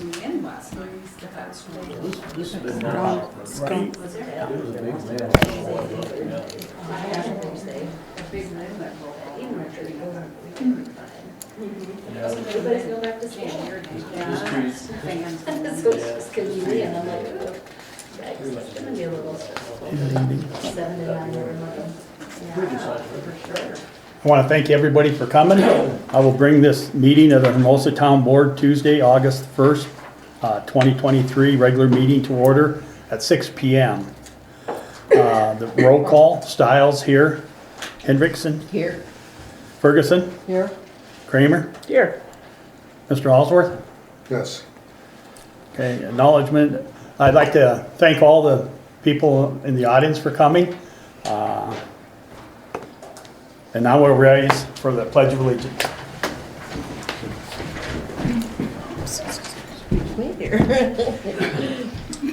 in the end last night. This has been right. Was there? It was a big man. A big man that broke all Everybody's going back to school. Just trees. fans. So it's just convenient, I'm like, oh, yikes, it's gonna be a little stressful. 7 to 9 every month. Yeah. I want to thank everybody for coming. I will bring this meeting of the Hermosa Town Board Tuesday, August 1st, 2023, regular meeting to order at 6 p.m. The roll call, Stiles here, Hendrickson, Here. Ferguson, Here. Kramer, Here. Mr. Allsworth. Yes. Okay, acknowledgement. I'd like to thank all the people in the audience for coming. And now we'll rise for the Pledge of Allegiance.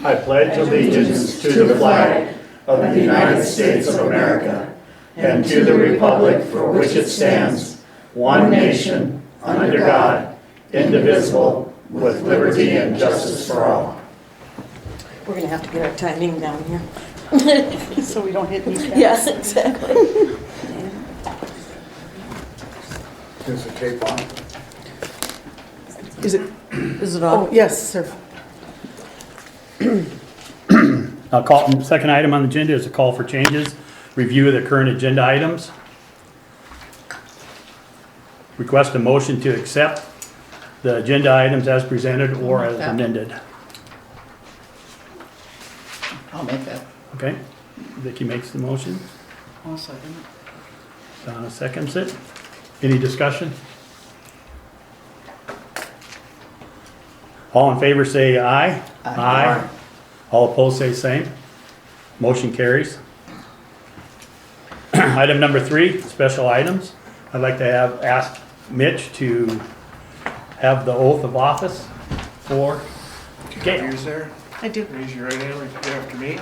I pledge allegiance to the flag of the United States of America and to the republic for which it stands, one nation, under God, indivisible, with liberty and justice for all. We're gonna have to get our timing down here. So we don't hit these guys. Yes, exactly. Is the tape on? Is it on? Oh, yes, sir. Second item on the agenda is a call for changes, review of the current agenda items. Request a motion to accept the agenda items as presented or as amended. I'll make that. Okay, Vicky makes the motion, I'll second it. Donna seconds it. Any discussion? All in favor say aye. Aye. All opposed say same. Motion carries. Item number 3, special items. I'd like to ask Mitch to have the oath of office for Gail. Yours there. I do. Raise your right hand, repeat after me.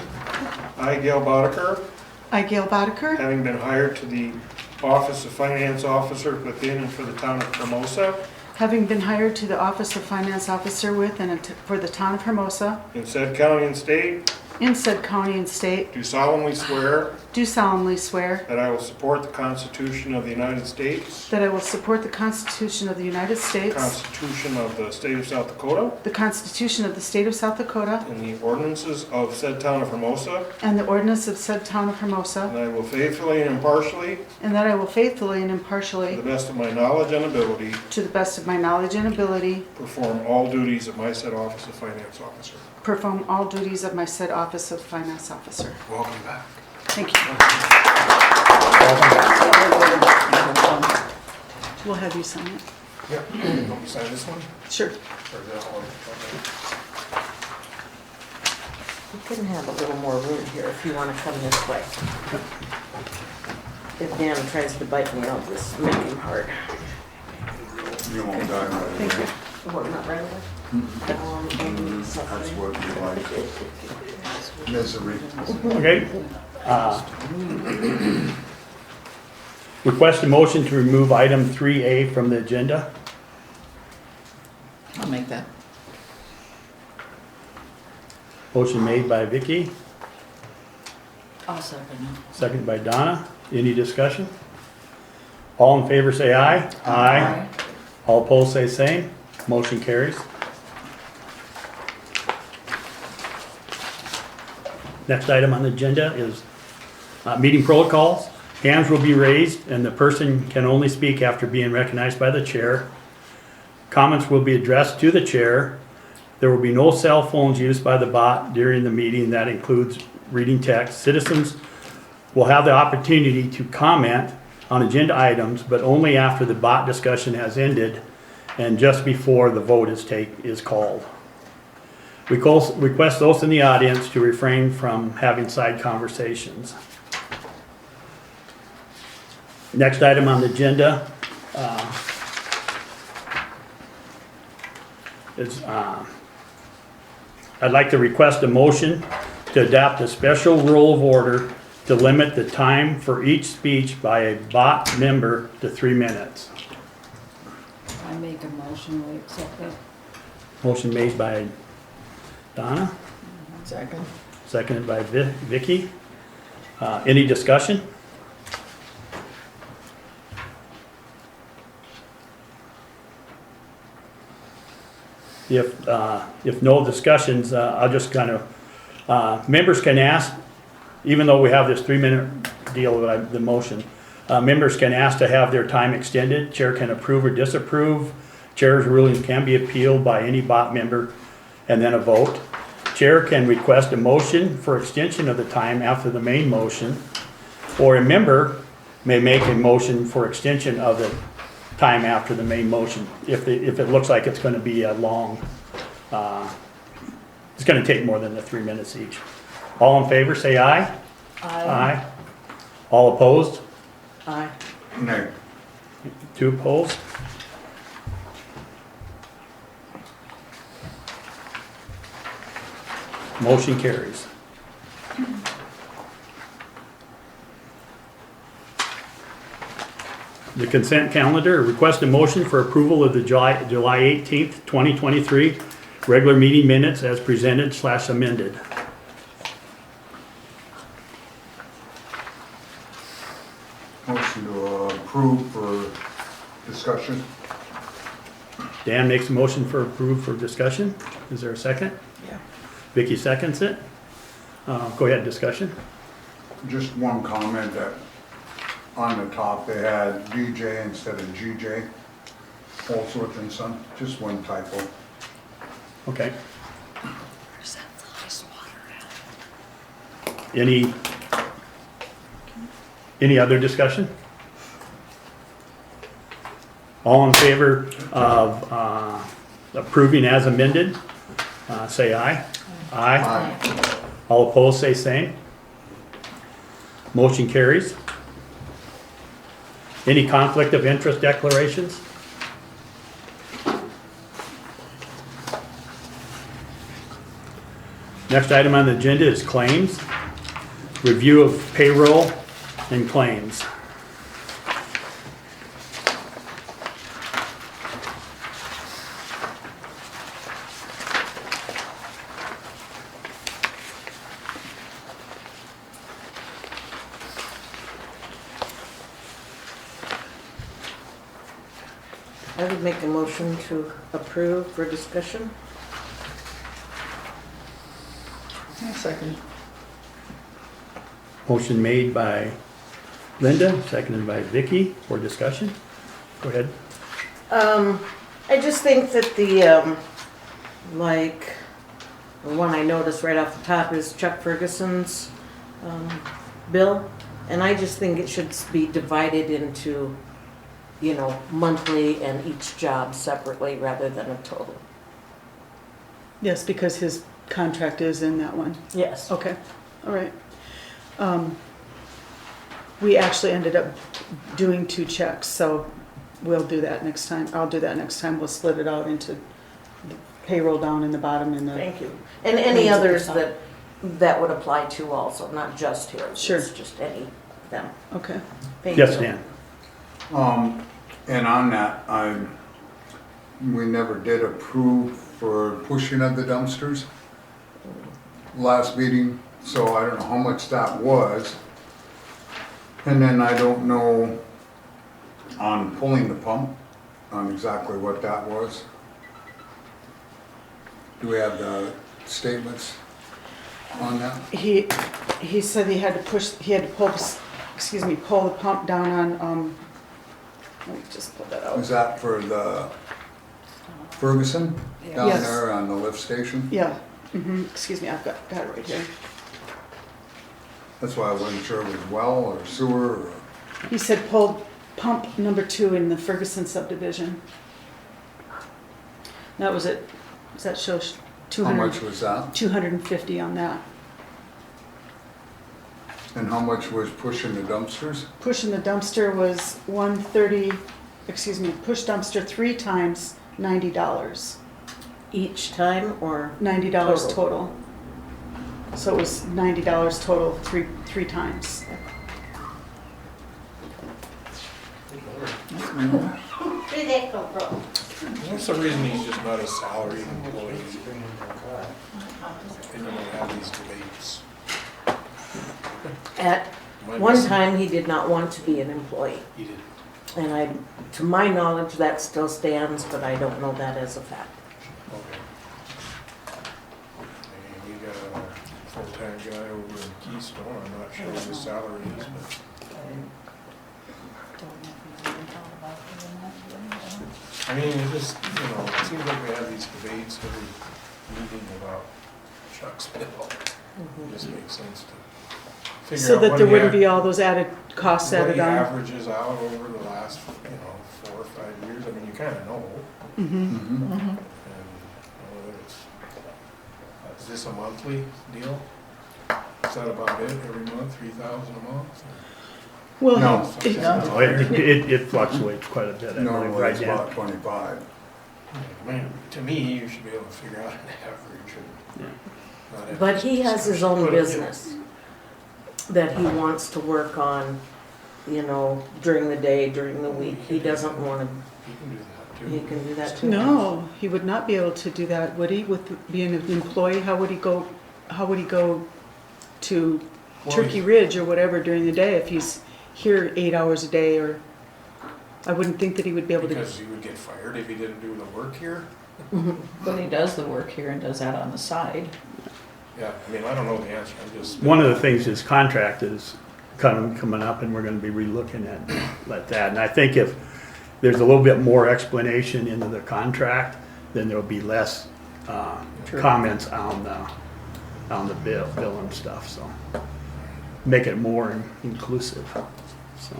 I, Gail Boddicker, I, Gail Boddicker, having been hired to the Office of Finance Officer within and for the town of Hermosa having been hired to the Office of Finance Officer with and for the town of Hermosa, in said county and state, in said county and state, do solemnly swear do solemnly swear that I will support the Constitution of the United States, that I will support the Constitution of the United States, Constitution of the State of South Dakota, the Constitution of the State of South Dakota, and the ordinances of said town of Hermosa, and the ordinance of said town of Hermosa, and I will faithfully and impartially, and that I will faithfully and to impartially, the best of my knowledge and ability, to the best of my knowledge and ability, perform all duties of my said Office of Finance Officer. perform all duties of my said Office of Finance Officer. Welcome back. Thank you. We'll have you sign it. Yep. Want me to sign this one? Sure. Or that one? We couldn't have a little more room here if you wanna come this way. If Dan tries to bite me, I'll just make him hard. You won't die right Thank you. What, not right away? That's what we like. Misery. Okay. Request a motion to remove item 3A from the agenda. I'll make that. Motion made by Vicky, I'll second seconded by Donna. Any discussion? All in favor say aye. Aye. All opposed say same. Motion carries. Next item on the agenda is meeting protocols. Hands will be raised and the person can only speak after being recognized by the chair. Comments will be addressed to the chair. There will be no cell phones used by the bot during the meeting. That includes reading text. Citizens will have the opportunity to comment on agenda items, but only after the bot discussion has ended and just before the vote is called. We request those in the audience to refrain from having side conversations. Next item on the agenda is I'd like to request a motion to adopt a special rule of order to limit the time for each speech by a bot member to 3 minutes. I make a motion, we accept it. Motion made by Donna, Second. seconded by Vicky. Any discussion? If no discussions, I'll just kind of, members can ask, even though we have this 3-minute deal with the motion, members can ask to have their time extended. Chair can approve or disapprove. Chair's ruling can be appealed by any bot member and then a vote. Chair can request a motion for extension of the time after the main motion, or a member may make a motion for extension of the time after the main motion if it looks like it's going to be a long, it's going to take more than the 3 minutes each. All in favor, say aye. Aye. All opposed? Aye. Nay. 2 opposed? Motion carries. The consent calendar, request a motion for approval of the July 18th, 2023 regular meeting minutes as presented / amended. Motion to approve for discussion. Dan makes a motion for approve for discussion. Is there a second? Yeah. Vicky seconds it. Go ahead, discussion. Just one comment that on the top they had DJ instead of GJ. Holsworth and Son, just one typo. Okay. Any other discussion? All in favor of approving as amended, say aye. Aye. All opposed, say same. Motion carries. Any conflict of interest declarations? Next item on the agenda is claims. Review of payroll and claims. I would make a motion to approve for discussion. Second. Motion made by Linda, seconded by Vicky for discussion. Go ahead. I just think that the one I noticed right off the top is Chuck Ferguson's, bill. And I just think it should be divided into, monthly and each job separately rather than a total. Yes, because his contract is in that one. Yes. Okay, all right. We actually ended up doing 2 checks, so we'll do that next time. I'll do that next time. We'll split it out into the payroll down in the bottom and the, Thank you. And any others that would apply to also, not just his. Sure. It's just any of them. okay. Thank you. Yes, Dan. And on that, we never did approve for pushing of the dumpsters last meeting, so I don't know how much that was. And then I don't know on pulling the pump, on exactly what that was. Do we have the statements on that? He said he had to pull the pump down on, let me just pull that out. Was that for the Ferguson down Yes. there on the lift station? Yeah, excuse me, I've got it right here. That's why I wasn't sure it was well or sewer or. He said pull pump number 2 in the Ferguson subdivision. That was it. Does that show How 200? much was that? 250 on that. And how much was pushing the dumpsters? Pushing the dumpster was 130, push dumpster 3 times, $90. Each time or? $90 total. So it was $90 total, three times. Where did that come from? What's the reason he's just not a salaried employee? They don't have these debates. At one time, he did not want to be an employee. He did. And to my knowledge, that still stands, but I don't know that as a fact. Okay. And we got a full-time guy over in Keystone, I'm not sure what his salary is, but. I mean, it just, you know, it seems like we have these debates every meeting about Chuck's bill. It just makes sense to figure So out that what there he wouldn't had- be all those added costs what added he on. averages out over the last, 4 or 5 years. I mean, you kind of know. Mhm. Mhm. And whether is this a monthly deal? Is that about it, every month, 3,000 a month? Well, No. he- No, it flucticulates quite a bit, I believe, Normally right it's now. about 25. Man, to me, you should be able to figure out an average. Not have But this he has his own discussion. But, business that he wants to work on, during the day, during the week. He doesn't want You can do that to, too. he can do that too. no, he would not be able to do that, would he? With being an employee, how would he go to Well, Turkey Ridge or whatever during the day if he's here 8 hours a day? Or I wouldn't think that he would be able to. Because he would get fired if he didn't do the work here? But he does the work here and does that on the side. Yeah, I mean, I don't know the answer, I'm just. One of the things, his contract is coming up, and we're gonna be relooking at that. And I think if there's a little bit more explanation into the contract, then there'll be less True. comments on the bill and stuff, so. Make it more inclusive, so.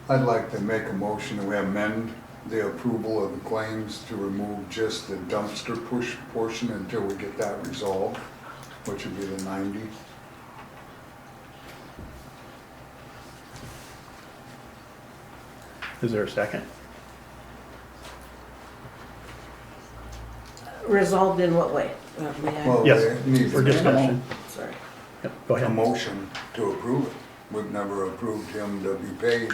I'd like to make a motion that we amend the approval of the claims to remove just the dumpster push portion until we get that resolved, which would be the 90. Is there a second? Resolved in what way? May I? Well, Yes, they need for discussion. Sorry. Yep, go a ahead. motion to approve it. We've never approved him to be paid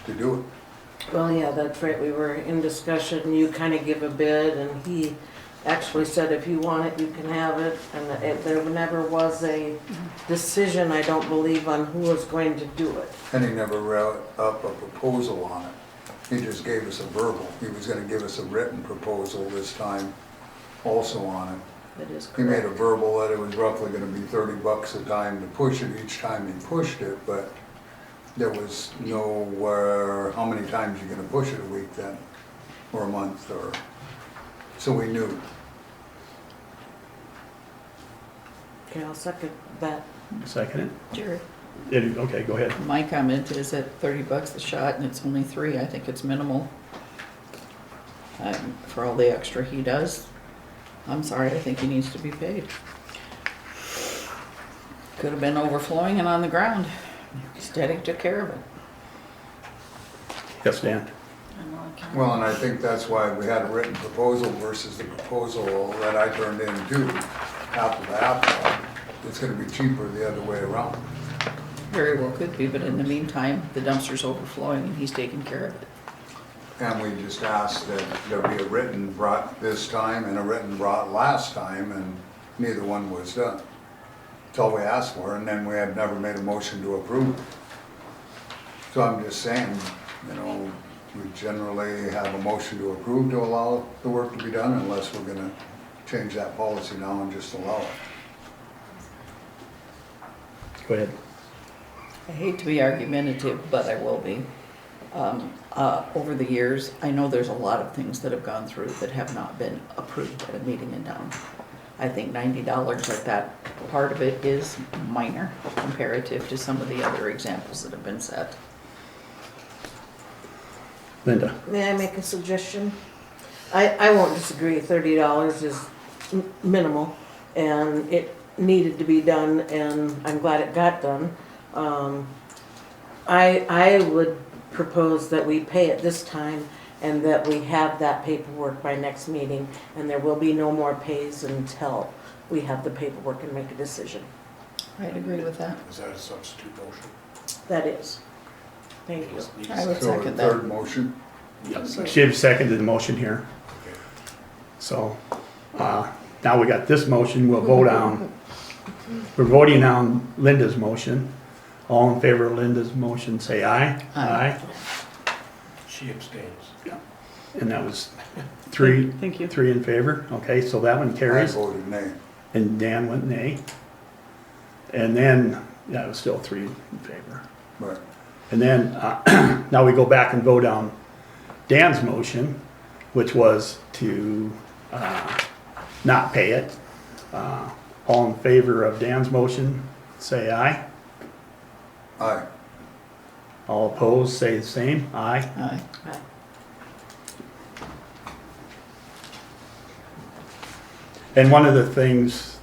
to do it. Well, yeah, that's right. We were in discussion. You kind of give a bid, and he actually said, if you want it, you can have it. And there never was a decision, I don't believe, on who was going to do it. And he never wrote up a proposal on it. He just gave us a verbal. He was gonna give us a written proposal this time also on it. That is He made a correct. verbal that it was roughly gonna be 30 bucks a time to push it each time he pushed it, but there was nowhere, how many times you're gonna push it a week then, or a month, or, so we knew. Okay, I'll second that. Second Jerry? it? Okay, go ahead. My comment is at 30 bucks a shot and it's only 3, I think it's minimal. For all the extra he does, I'm sorry, I think he needs to be paid. Could have been overflowing and on the ground. Instead, he took care of it. Yes, Dan? Well, and I think that's why we had a written proposal versus the proposal that I turned in too, apple to apple. It's gonna be cheaper the other way around. Very well could be, but in the meantime, the dumpster's overflowing and he's taking care of it. And we just asked that there be a written brought this time and a written brought last time, and neither one was done. That's all we asked for, and then we have never made a motion to approve. So I'm just saying, we generally have a motion to approve to allow the work to be done unless we're gonna change that policy now and just allow it. Go ahead. I hate to be argumentative, but I will be. Over the years, I know there's a lot of things that have gone through that have not been approved at a meeting in town. I think $90 at that part of it is minor comparative to some of the other examples that have been set. Linda? May I make a suggestion? I won't disagree, $30 is minimal, and it needed to be done, and I'm glad it got done. I would propose that we pay it this time, and that we have that paperwork by next meeting, and there will be no more pays until we have the paperwork and make a decision. I'd agree with that. Is that a substitute motion? That is. Thank you. I would So a second that. third motion, She seconded the motion here. So, now we got this motion, we're voting on Linda's motion. All in favor of Linda's motion, say aye. Aye. She abstains. And that was three. Thank you. 3 in favor, okay, so that one I carries. voted nay. And Dan went nay. And then, yeah, it was still 3 in favor. Right. And then, now we go back and vote on Dan's motion, which was to not pay it. All in favor of Dan's motion, say aye. Aye. All opposed, say the same, aye. Aye. And one of the things,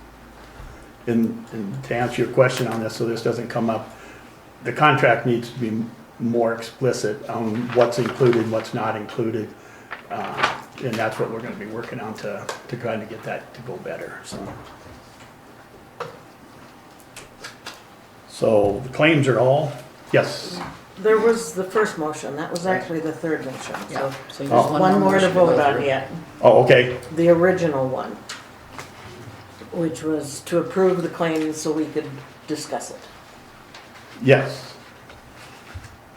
and to answer your question on this, so this doesn't come up, the contract needs to be more explicit on what's included, what's not included. And that's what we're gonna be working on to try to get that to go better, so. So the claims are all, yes, There was the first motion, that was actually the third motion, Yeah, so. so there's Oh. One more to motion go vote on through. yet, oh, okay, the original one, which was to approve the claims so we could discuss it. yes.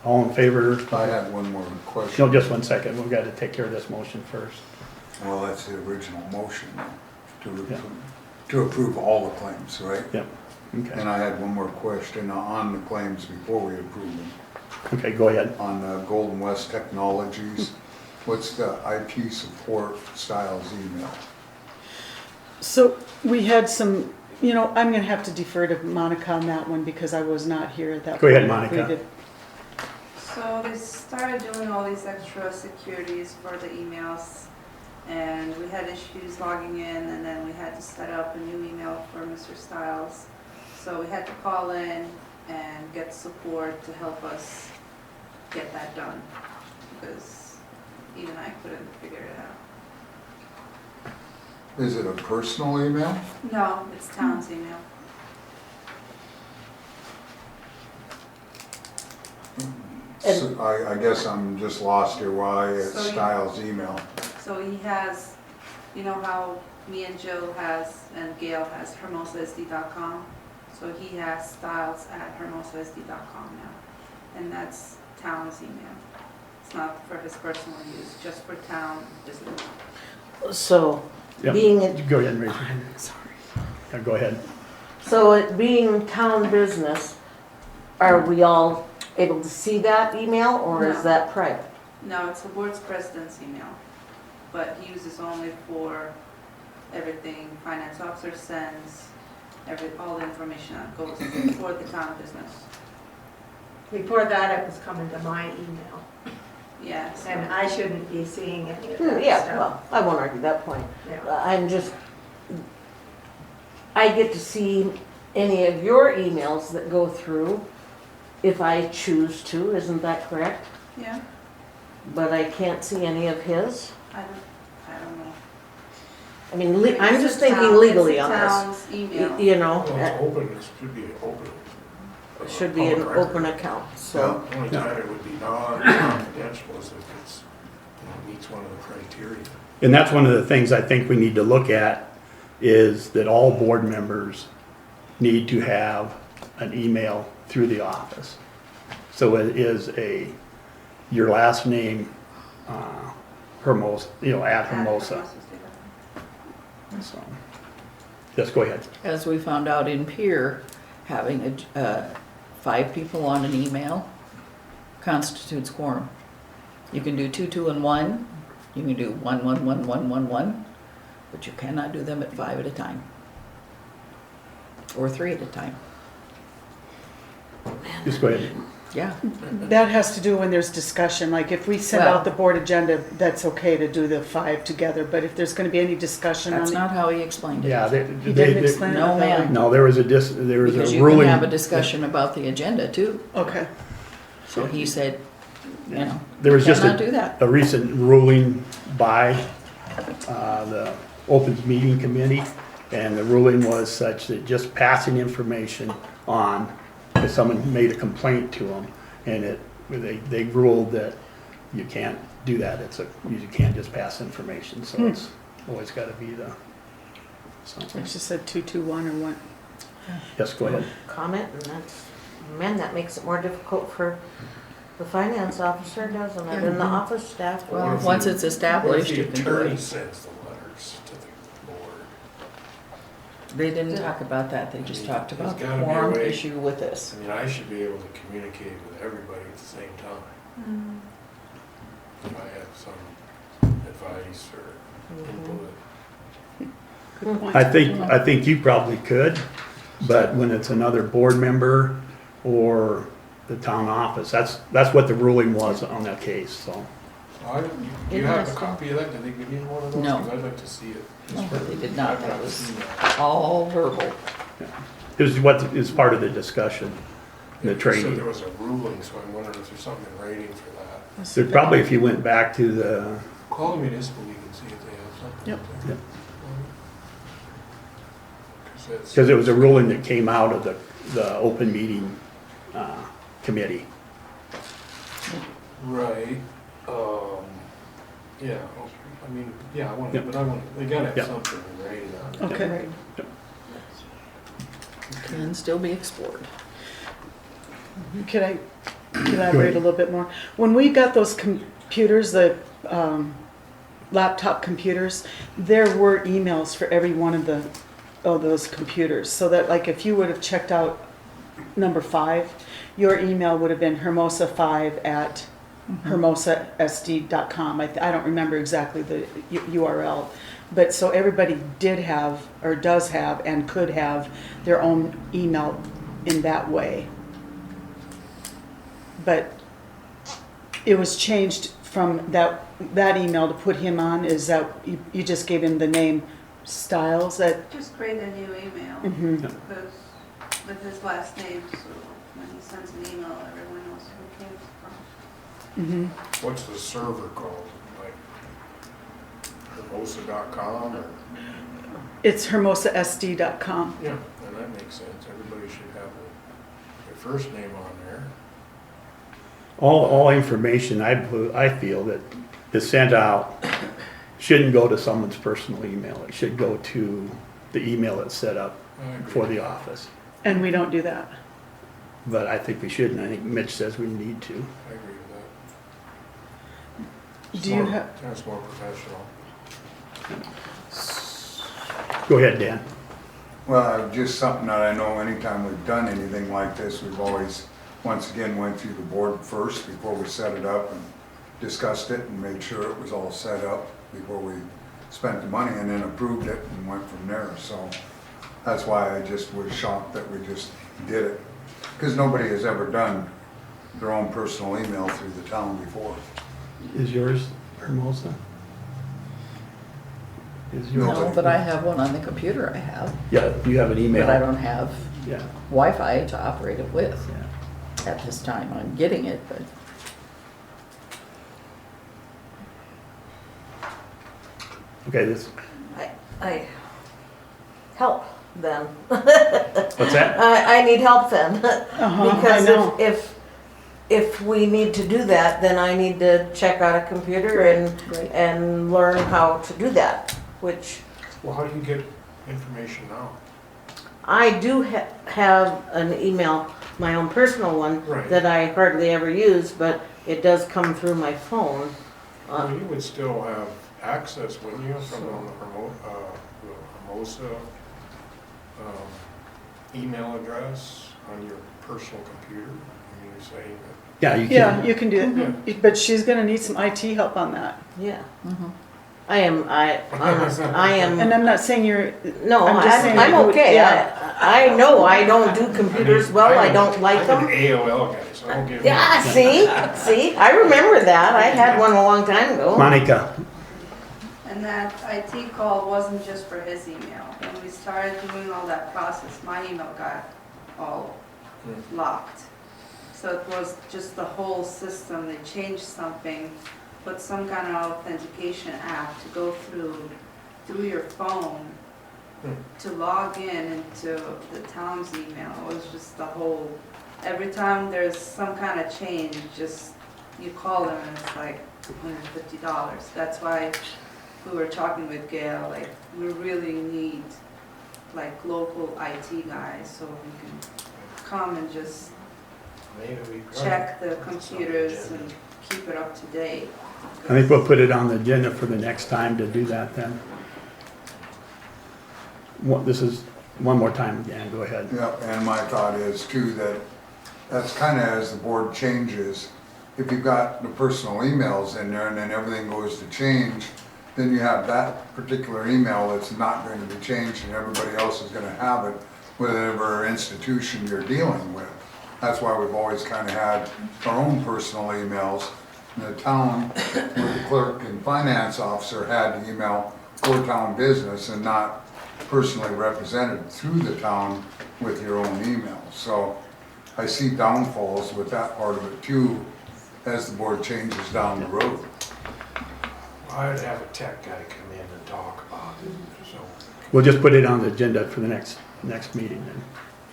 All in favor? I had one more question. No, just one second, we've gotta take care of this motion first. Well, that's the original motion, to Yeah. to approve all the claims, right? Yep, okay, And I had one more question on the claims before we approve them. okay, go ahead. On Golden West Technologies, what's the IP support styles email? So we had some, I'm gonna have to defer to Monica on that one because I was not here at that. Go ahead, point. We Monica. did- So they started doing all these extra securities for the emails, and we had issues logging in, and then we had to set up a new email for Mr. Stiles. So we had to call in and get support to help us get that done, because even I couldn't figure it out. Is it a personal email? No, it's town's email. So I guess I'm just lost here, why it's So you- Styles email? So he has, you know how me and Jill has, and Gail has hermosasd.com? So he has styles@hermosasd.com now, and that's town's email. It's not for his personal use, just for town business. So, Yep. being, it- Go ahead and raise your hand. Yeah, go ahead. so it being town business, are we all able to see that email, or is No. that private? No, it's the board's president's email, but he uses only for everything finance officer sends, all the information that goes for the town business. Before that, it was coming to my email, Yeah, so. and I shouldn't be seeing any of that Yeah, stuff. well, I won't argue that point. Yeah. I'm just, I get to see any of your emails that go through if I choose to, isn't that correct? Yeah, But I can't see any of his. I don't know. I mean, I'm It's just a thinking town- legally it's a on this. town's email. You know, Well, it's open, it should be open. it should be an public open record. account, so. The only time it would be non-confidential is if it's, meets one of the criteria. And that's one of the things I think we need to look at, is that all board members need to have an email through the office. So it is your last name, Hermosa, at Hermosa. So, yes, go ahead. As we found out in Pier, having 5 people on an email constitutes quorum. You can do 2, 2, and 1. You can do 1, 1, 1, 1, 1, 1, but you cannot do them at 5 at a time. Or 3 at a time. Just go ahead. Yeah. That has to do when there's discussion, like if we send Well- out the board agenda, that's okay to do the 5 together, but if there's gonna be any discussion on That's it. not how he explained it. Yeah, He didn't explain it No, that way. ma'am. no, there was Because a you can ruling. have a discussion about the agenda too. Okay, So he said, There was just cannot do that. a recent ruling by the Opens Meeting Committee, and the ruling was such that just passing information on, if someone made a complaint to them, and they ruled that you can't do that, you can't just pass information, so always gotta be the, so, She said 221 or what? yes, go ahead. Comment, and that's, man, that makes it more difficult for the finance officer, doesn't it, and the office staff. Well, What if once the- it's established, What you if can the do attorney it. sends the letters to the board? They didn't talk about that, they just talked There's about the gotta be a quorum way. issue with this. I mean, I should be able to communicate with everybody at the same time. If I have some advice or input. Good point. I think you probably could, but when it's another board member or the town office, that's what the ruling was on that case, so. Do you have a copy of that? Did they give you one of those? No. 'Cause I'd like to see it. No, but they did not, I've that not was seen that. all verbal. It was what is part of the discussion, the You said training. there was a ruling, so I'm wondering if there's something in writing for that. There's probably, if you went back to the, Call the municipal league and see if they have something. Yep. up there. Yep. 'Cause that's- because it was a ruling that came out of the open meeting committee. Right, yeah, I mean, yeah, Yep. they gotta have Yep. something in writing on it. Okay. Can still be explored. Could I elaborate a little bit more? When we got those computers, the laptop computers, there were emails for every one of those computers. So that like if you would have checked out number 5, your email would have been hermosafile@hermosasd.com. I don't remember exactly the URL. But so everybody did have, or does have, and could have their own email in that way. But it was changed from that email to put him on, is that you just gave him the name Styles that, Just create a new email, mhm. because with his last name, so when he sends an email, everyone knows who it came from. Mhm. What's the server called? Like Hermosa.com or? It's hermosasd.com. Yeah, and that makes sense. Everybody should have their first name on there. All information I feel that is sent out shouldn't go to someone's personal email. It should go to the email that's set up I agree for with the that. office. And we don't do that. But I think we should, and I think Mitch says we need to. I agree with that. Do you have, That's more professional. Go ahead, Dan. Well, just something that I know anytime we've done anything like this, we've always, once again, went through the board first before we set it up and discussed it and made sure it was all set up before we spent the money and then approved it and went from there. So that's why I just was shocked that we just did it. Because nobody has ever done their own personal email through the town before. Is yours Hermosa? Is yours? No, but I have one on the computer I have, Yeah, you have an email. but I don't have Yeah, Wi-Fi to operate it with yeah. at this time. I'm getting it, but Okay, this, I help then. what's that? I need help then. I Because know. if we need to do that, then I need to check out a computer Right. and learn how to do that, which Well, how do you get information now? I do have an email, my own personal one, Right. that I hardly ever use, but it does come through my phone. Well, you would still have access, wouldn't you, from the Hermosa email address on your personal computer? I mean, you're saying that. Yeah, you Yeah, can. you can do it, but she's gonna need some IT help on that. Yeah. mhm. I am, I am, And I'm not saying you're, no, I'm just saying I'm it would- okay. yeah. I know I don't do computers well, I don't like I'm them. an AOL guy, so I don't get. Yeah, see, I remember that. I had one a long time ago. Monica, And that IT call wasn't just for his email. When we started doing all that process, my email got all locked. So it was just the whole system, they changed something, put some kind of authentication app to go through your phone to log in into the town's email. It was just the whole, every time there's some kind of change, just, you call them and it's like $150. That's why we were talking with Gail, like, we really need, like, local IT guys, so we can come and just Maybe we could. check the computers and keep it up to date. I think we'll put it on the agenda for the next time to do that then. This is, one more time, Dan, go ahead. Yep, and my thought is too that that's kind of as the board changes. If you've got the personal emails in there and then everything goes to change, then you have that particular email that's not going to be changed and everybody else is going to have it, whatever institution you're dealing with. That's why we've always kind of had our own personal emails. In the town, with the clerk and finance officer had the email for town business and not personally represented through the town with your own email. So I see downfalls with that part of it too, as the board changes down the road. I'd have a tech guy come in and talk about it, so We'll just put it on the agenda for the next meeting then.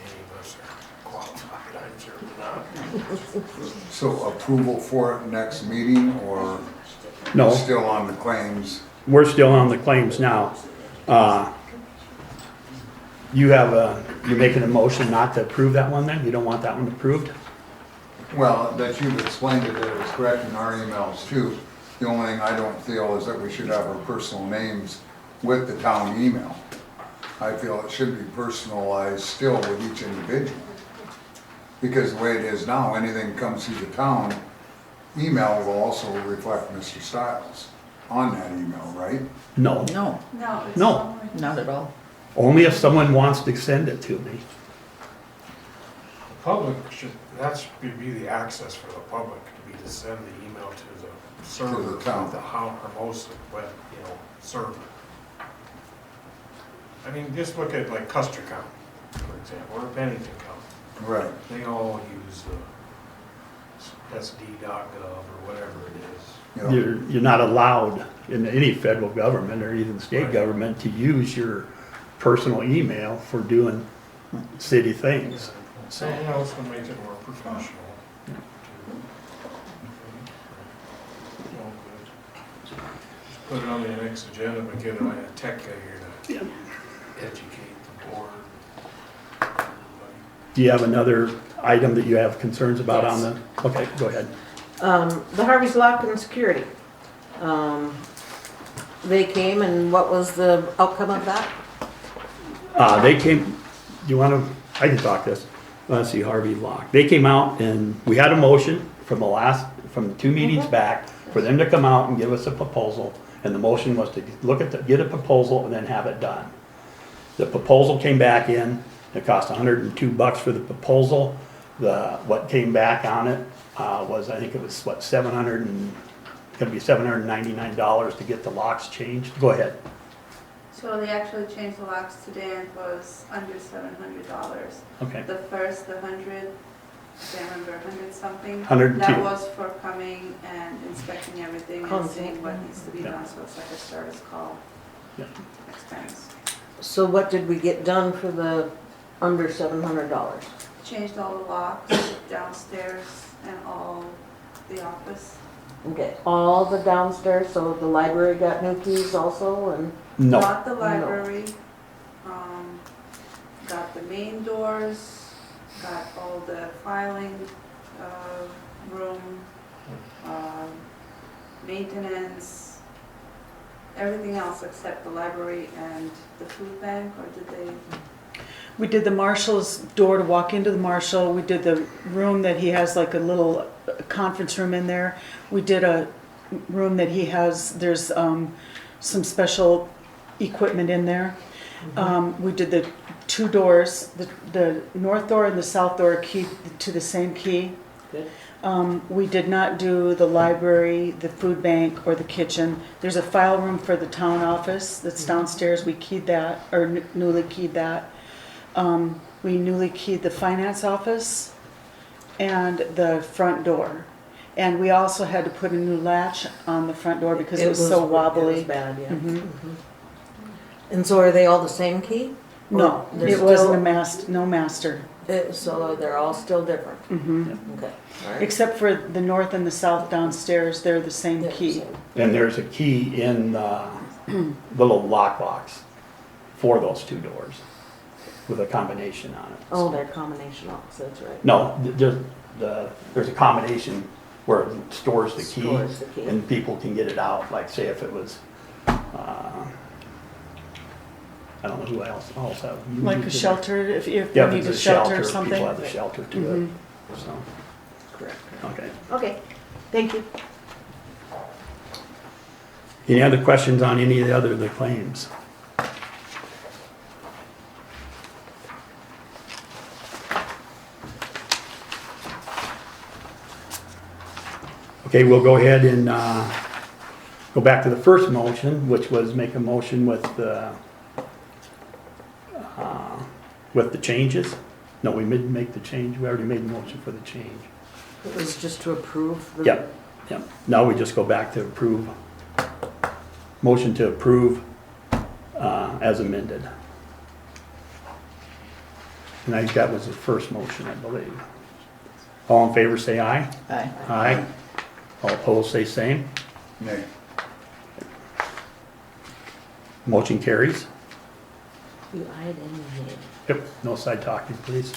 any of us are qualified, I'm sure not. So approval for it next meeting or No, still on the claims? we're still on the claims now. You're making a motion not to approve that one then? You don't want that one approved? Well, that you've explained it, that it was correct in our emails too. The only thing I don't feel is that we should have our personal names with the town email. I feel it should be personalized still with each individual. Because the way it is now, anything that comes through the town, email will also reflect Mr. Stiles on that email, right? No, No, No, it's No. only- not at all. only if someone wants to send it to me. The public should, that should be the access for the public, to be to send the email to the server, To the town. the Hermosa web, server. I mean, just look at like Custer County, for example, or Bennington County. Right. They all use SD.gov or whatever it is. You know, You're not allowed in any federal government or even state Right. government to use your personal email for doing city things. So, it's gonna make it more professional. All good. Just put it on the next agenda, but get a tech guy here to educate the board. everybody. Do you have another item that you have concerns about on the? Okay, go ahead. The Harvey's Lock and Security. They came and what was the outcome of that? They came, do you want to, I can talk this. Let's see, Harvey Lock. They came out and we had a motion from the two meetings back for them to come out and give us a proposal. And the motion was to get a proposal and then have it done. The proposal came back in, it cost $102 for the proposal. What came back on it was, I think it was what, gonna be $799 to get the locks changed. Go ahead. So they actually changed the locks today and it was under $700. Okay. The first, the 100, I can't remember, 100 something. 102. That was for coming and inspecting everything and Contact. seeing what needs to be Yeah. done, so it's like a service call Yeah. expense. So what did we get done for the under $700? Changed all the locks downstairs and all the office. Okay, all the downstairs, so the library got new keys also and? No, Got the library, got the main doors, got all the filing, room, maintenance, everything else except the library and the food bank, or did they? We did the marshal's door to walk into the marshal. We did the room that he has like a little conference room in there. We did a room that he has, there's some special equipment in there. We did the two doors, the north door and the south door keyed to the same key. Good. We did not do the library, the food bank, or the kitchen. There's a file room for the town office that's downstairs. We keyed that, or newly keyed that. We newly keyed the finance office and the front door. And we also had to put a new latch on the front door because it was so It was wobbly. bad, yeah. Mhm. And so are they all the same key? No, Or they're it wasn't still- no master. So they're all still different? Mhm. Okay. All right. Except for the north and the south downstairs, they're the same They're the key. same. and there's a key in the the little lock box for those two doors with a combination on it. Oh, they're combination locks, that's right. No, there's a combination where it stores the key. Stores the key. And people can get it out, like say if it was, I don't know who else have. Like a shelter, if you Yeah, if need it's a a shelter or shelter, something. people have the shelter to it, Mhm. so, Correct. okay. Okay, thank you. Any other questions on any of the claims? Okay, we'll go ahead and go back to the first motion, which was make a motion with the changes. No, we didn't make the change, we already made the motion for the change. It was just to approve the. Yep, yep. Now we just go back to approve, motion to approve as amended. And I think that was the first motion, I believe. All in favor, say aye. Aye. Aye. All opposed, say same. Nay. Motion carries. You eyed and you did. Yep, no side talking, please.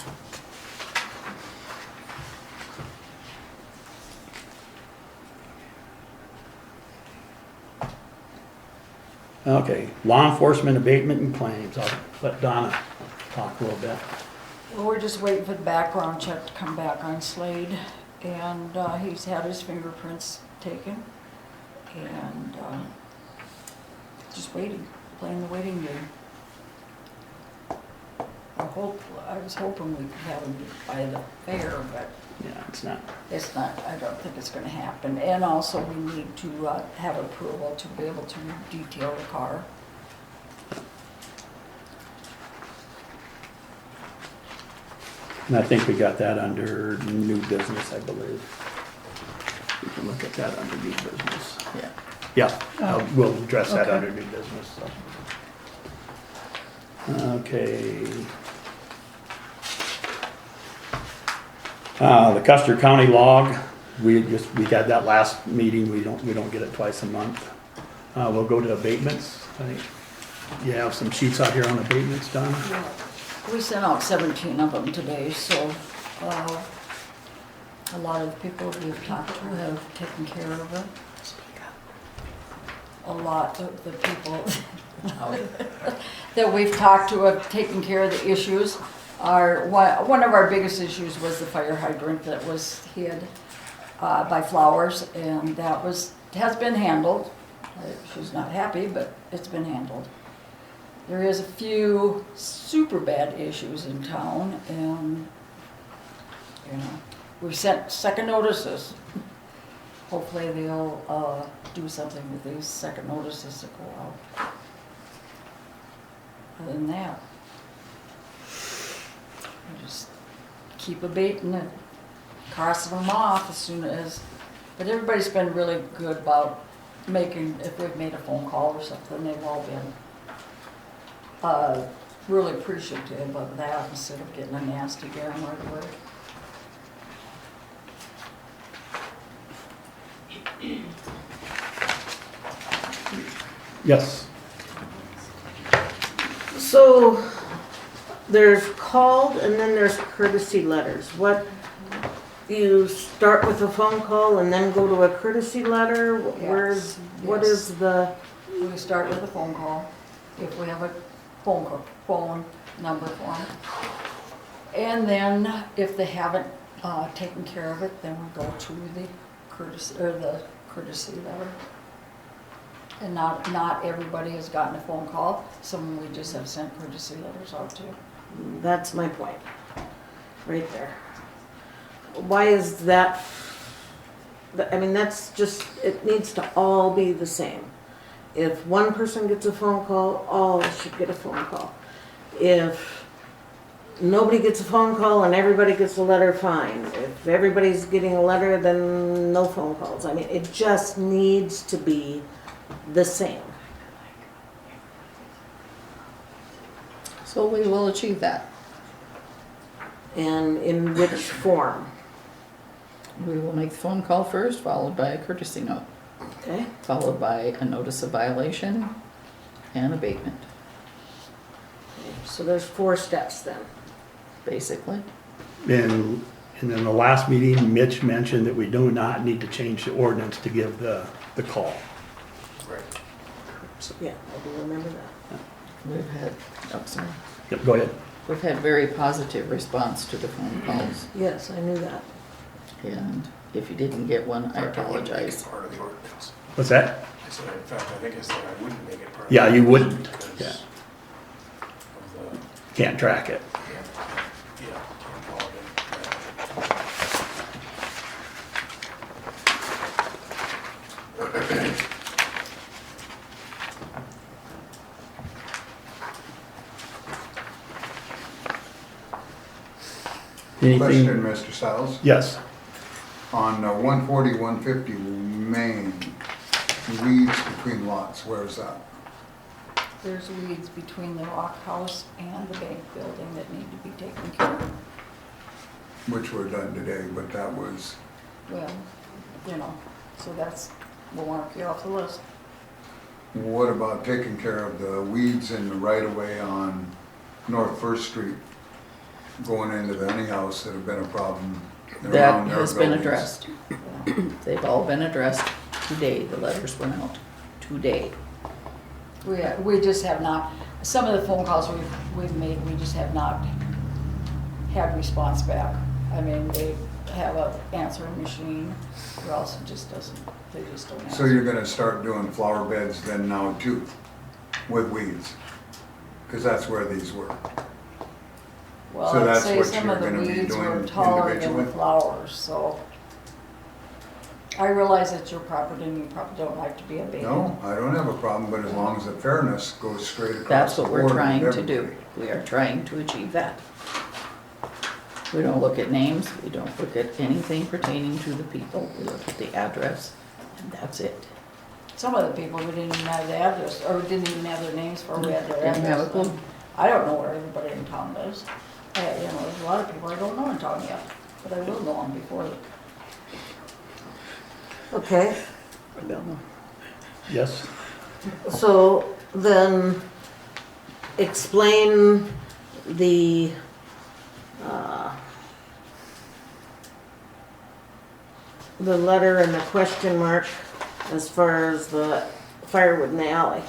Okay, law enforcement abatement and claims. I'll let Donna talk a little bit. Well, we're just waiting for the background check to come back on Slade, and he's had his fingerprints taken, and just waiting, playing the waiting game. I was hoping we could have him by the fair, but Yeah, it's not. it's not, I don't think it's gonna happen. And also, we need to have approval to be able to detail the car. And I think we got that under new business, I believe. We can look at that under new business. Yeah. Yeah, we'll address that Okay. under new business, so. Okay. The Custer County log, we got that last meeting, we don't get it twice a month. We'll go to abatements, I think. You have some sheets out here on abatements, Donna? We sent out 17 of them today, so a lot of the people we've talked to have taken care of it. A lot of the people that we've talked to have taken care of the issues. One of our biggest issues was the fire hydrant that was hid by flowers, and that has been handled. She's not happy, but it's been handled. There is a few super bad issues in town, and, we've sent second notices. Hopefully they'll do something with these second notices that go out. Other than that, we just keep abating it, crossing them off as soon as, but everybody's been really good about if we've made a phone call or something, they've all been really appreciative of that instead of getting a nasty gram right away. Yes. So there's called and then there's courtesy letters. You start with a phone call and then go to a courtesy letter? Yes. What Yes. is the, We start with a phone call, if we have a phone number for them. And then if they haven't taken care of it, then we go to the courtesy letter. And not everybody has gotten a phone call, some we just have sent courtesy letters out to. that's my point, right there. Why is that? I mean, that's just, it needs to all be the same. If one person gets a phone call, all should get a phone call. If nobody gets a phone call and everybody gets a letter, fine. If everybody's getting a letter, then no phone calls. I mean, it just needs to be the same. So we will achieve that. And in which form, We will make the phone call first, followed by a courtesy note, okay? followed by a notice of violation, and abatement, So there's 4 steps then. basically. And in the last meeting, Mitch mentioned that we do not need to change the ordinance to give the call. Right. So, yeah, I do remember that. We've had, oh, sorry. Yep, go ahead. We've had very positive response to the phone calls, Yes, I knew that. and if you didn't get one, I In fact, wouldn't make it apologize. part of the ordinance. What's that? I said, in fact, I think I said I wouldn't make it part of. Yeah, the you ordinance wouldn't. because Yeah. of Can't track it. yeah, can't call it. Anything? Question, Mr. Stiles, Yes. on 140, 150 Main, weeds between lots, where is that? There's weeds between the rock house and the bank building that need to be taken care of. Which were done today, but that was, Well, you know, so we'll mark you off the list. what about taking care of the weeds in the right of way on North First Street? Going into the Henny House that have been a problem That around their has been buildings. addressed. They've all been addressed today. The letters went out today. We just have not, some of the phone calls we've made, we just have not had response back. I mean, they have a answering machine, or else it just doesn't, they just don't answer. So you're gonna start doing flower beds then now too, with weeds? Cause that's where these were. Well, so I'd that's say what some you're of the gonna be weeds were doing taller than the individually? flowers, so. I realize it's your property and you probably don't like to be abated. No, I don't have a problem, but as long as the fairness goes straight across That's the what board. we're with trying to do. everybody. We are trying to achieve that. We don't look at names, we don't look at anything pertaining to the people. We look at the address, and that's it. Some of the people, we didn't even have the address, or we didn't even have their names for, we had their Didn't have a address. clue. I don't know where everybody in town lives. You know, there's a lot of people I don't know in town yet, but I will know them before. Okay, Yes. so then explain the, the letter and the question mark as far as the firewood in the alley.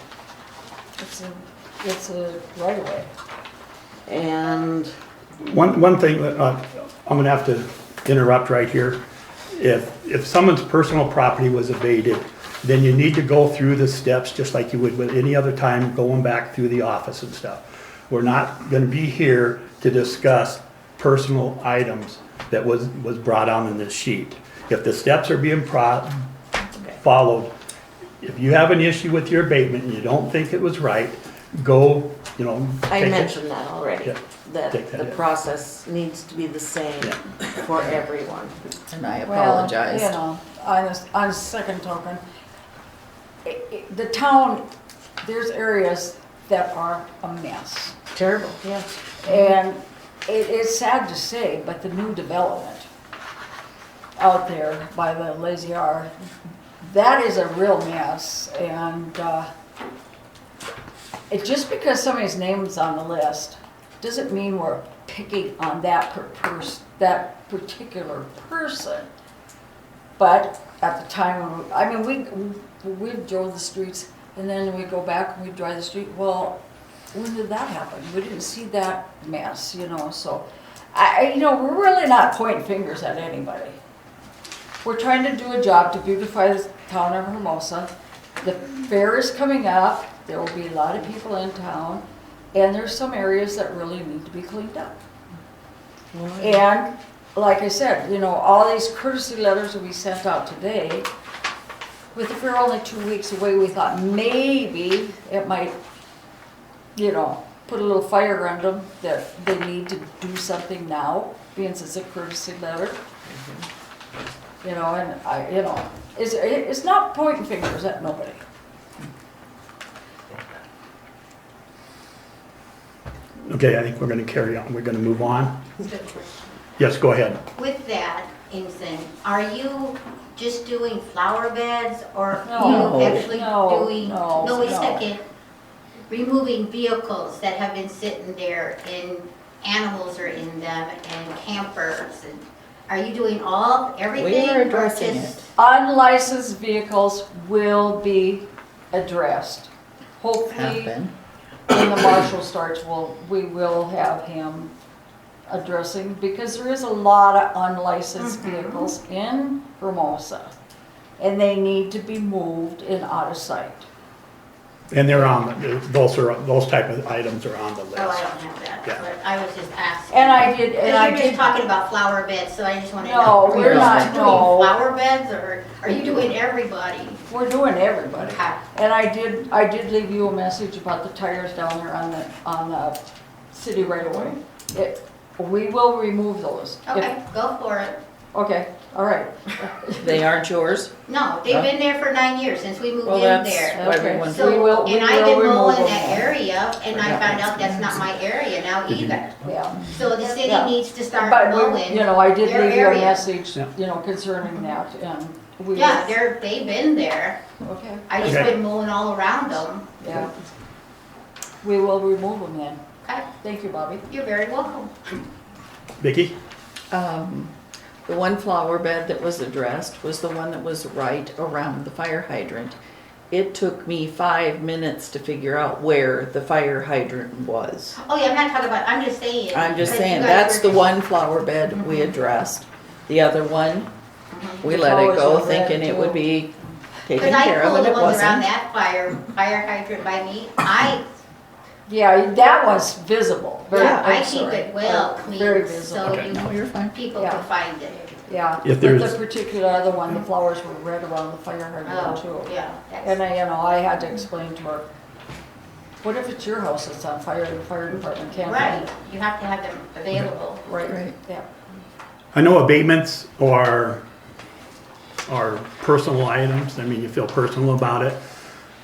It's a right of way. And One thing, that, I'm gonna have to interrupt right here. If someone's personal property was abated, then you need to go through the steps just like you would with any other time going back through the office and stuff. We're not gonna be here to discuss personal items that was brought on in this sheet. If the steps are being followed, if you have an issue with your abatement and you don't think it was right, go, you know. I take it. mentioned that already, Yeah, that take that the in. process needs to be the same Yeah. for everyone. And I Well, apologize. you know, on a second token, the town, there's areas that are a mess. Terrible, yes. And it's sad to say, but the new development out there by the Lazy R, that is a real mess. And it just because somebody's name's on the list doesn't mean we're picking on that particular person. But at the time, I mean, we drove the streets and then we go back and we drive the street. Well, when did that happen? We didn't see that mess, you know, so you know, we're really not pointing fingers at anybody. We're trying to do a job to beautify the town of Hermosa. The fair is coming up. There will be a lot of people in town, and there's some areas that really need to be cleaned up. And like I said, you know, all these courtesy letters that we sent out today, with the fair only 2 weeks away, we thought maybe it might, you know, put a little fire under them that they need to do something now, being it's a courtesy letter. You know, and you know, it's not pointing fingers at nobody. Okay, I think we're gonna carry on. We're gonna move on. Yes, go ahead. With that, Ingson, are you just doing flower beds or No, you actually no, doing? no, Wait a no. second. removing vehicles that have been sitting there and animals are in them and campers. And are you doing everything? We are or addressing just- it. Unlicensed vehicles will be addressed. Have Hopefully, been. when the marshal starts, we will have him addressing, because there is a lot of unlicensed vehicles in Hermosa. And they need to be moved and out of sight. And they're those type of items are on the list. Oh, I don't have that, Yeah. but I was just asking. And I did, and Because I you were did. just talking about flower beds, so I just wanted to No, know. we're not, doing no. flower beds, or are you doing everybody? We're doing everybody. Okay. And I did leave you a message about the tires down there on the city right away. We will remove those. Okay, go for it. Okay, all right. They aren't yours? No, they've been there for 9 years, since we moved Well, in that's there. what Okay. everyone. So, We will and I've been remove mowing them. that area, and I found out that's not my area now either. Yeah. So the city Yeah. needs to start But, mowing. I did their leave you a area. message, Yeah. concerning that, and we. Yeah, they've been there. Okay, I just Okay. been mowing all around them. yeah. We will remove them then. Okay, Thank you, Bobby. you're very welcome. Vicki? The one flower bed that was addressed was the one that was right around the fire hydrant. It took me 5 minutes to figure out where the fire hydrant was. Oh yeah, I'm not talking about, I'm just saying. I'm just because you saying, guys that's were the just- one flower bed we addressed. The other one, we The let it flowers go are red, thinking it would too. be taken Because I care of, pulled and the it ones around wasn't. that fire hydrant by me. Yeah, that was visible. Very- Yeah, I I'm keep sorry. it well Very clean, visible. so Okay. No, you're fine. people Yeah. can find it. Yeah, If but there's- the particular other one, the flowers were red around the fire hydrant Oh, too. yeah. And I had to explain to her, what if it's your house that's on fire, the fire department can't? Right, you have to have them available. Right, Right. yeah. I know abatements are personal items. I mean, you feel personal about it.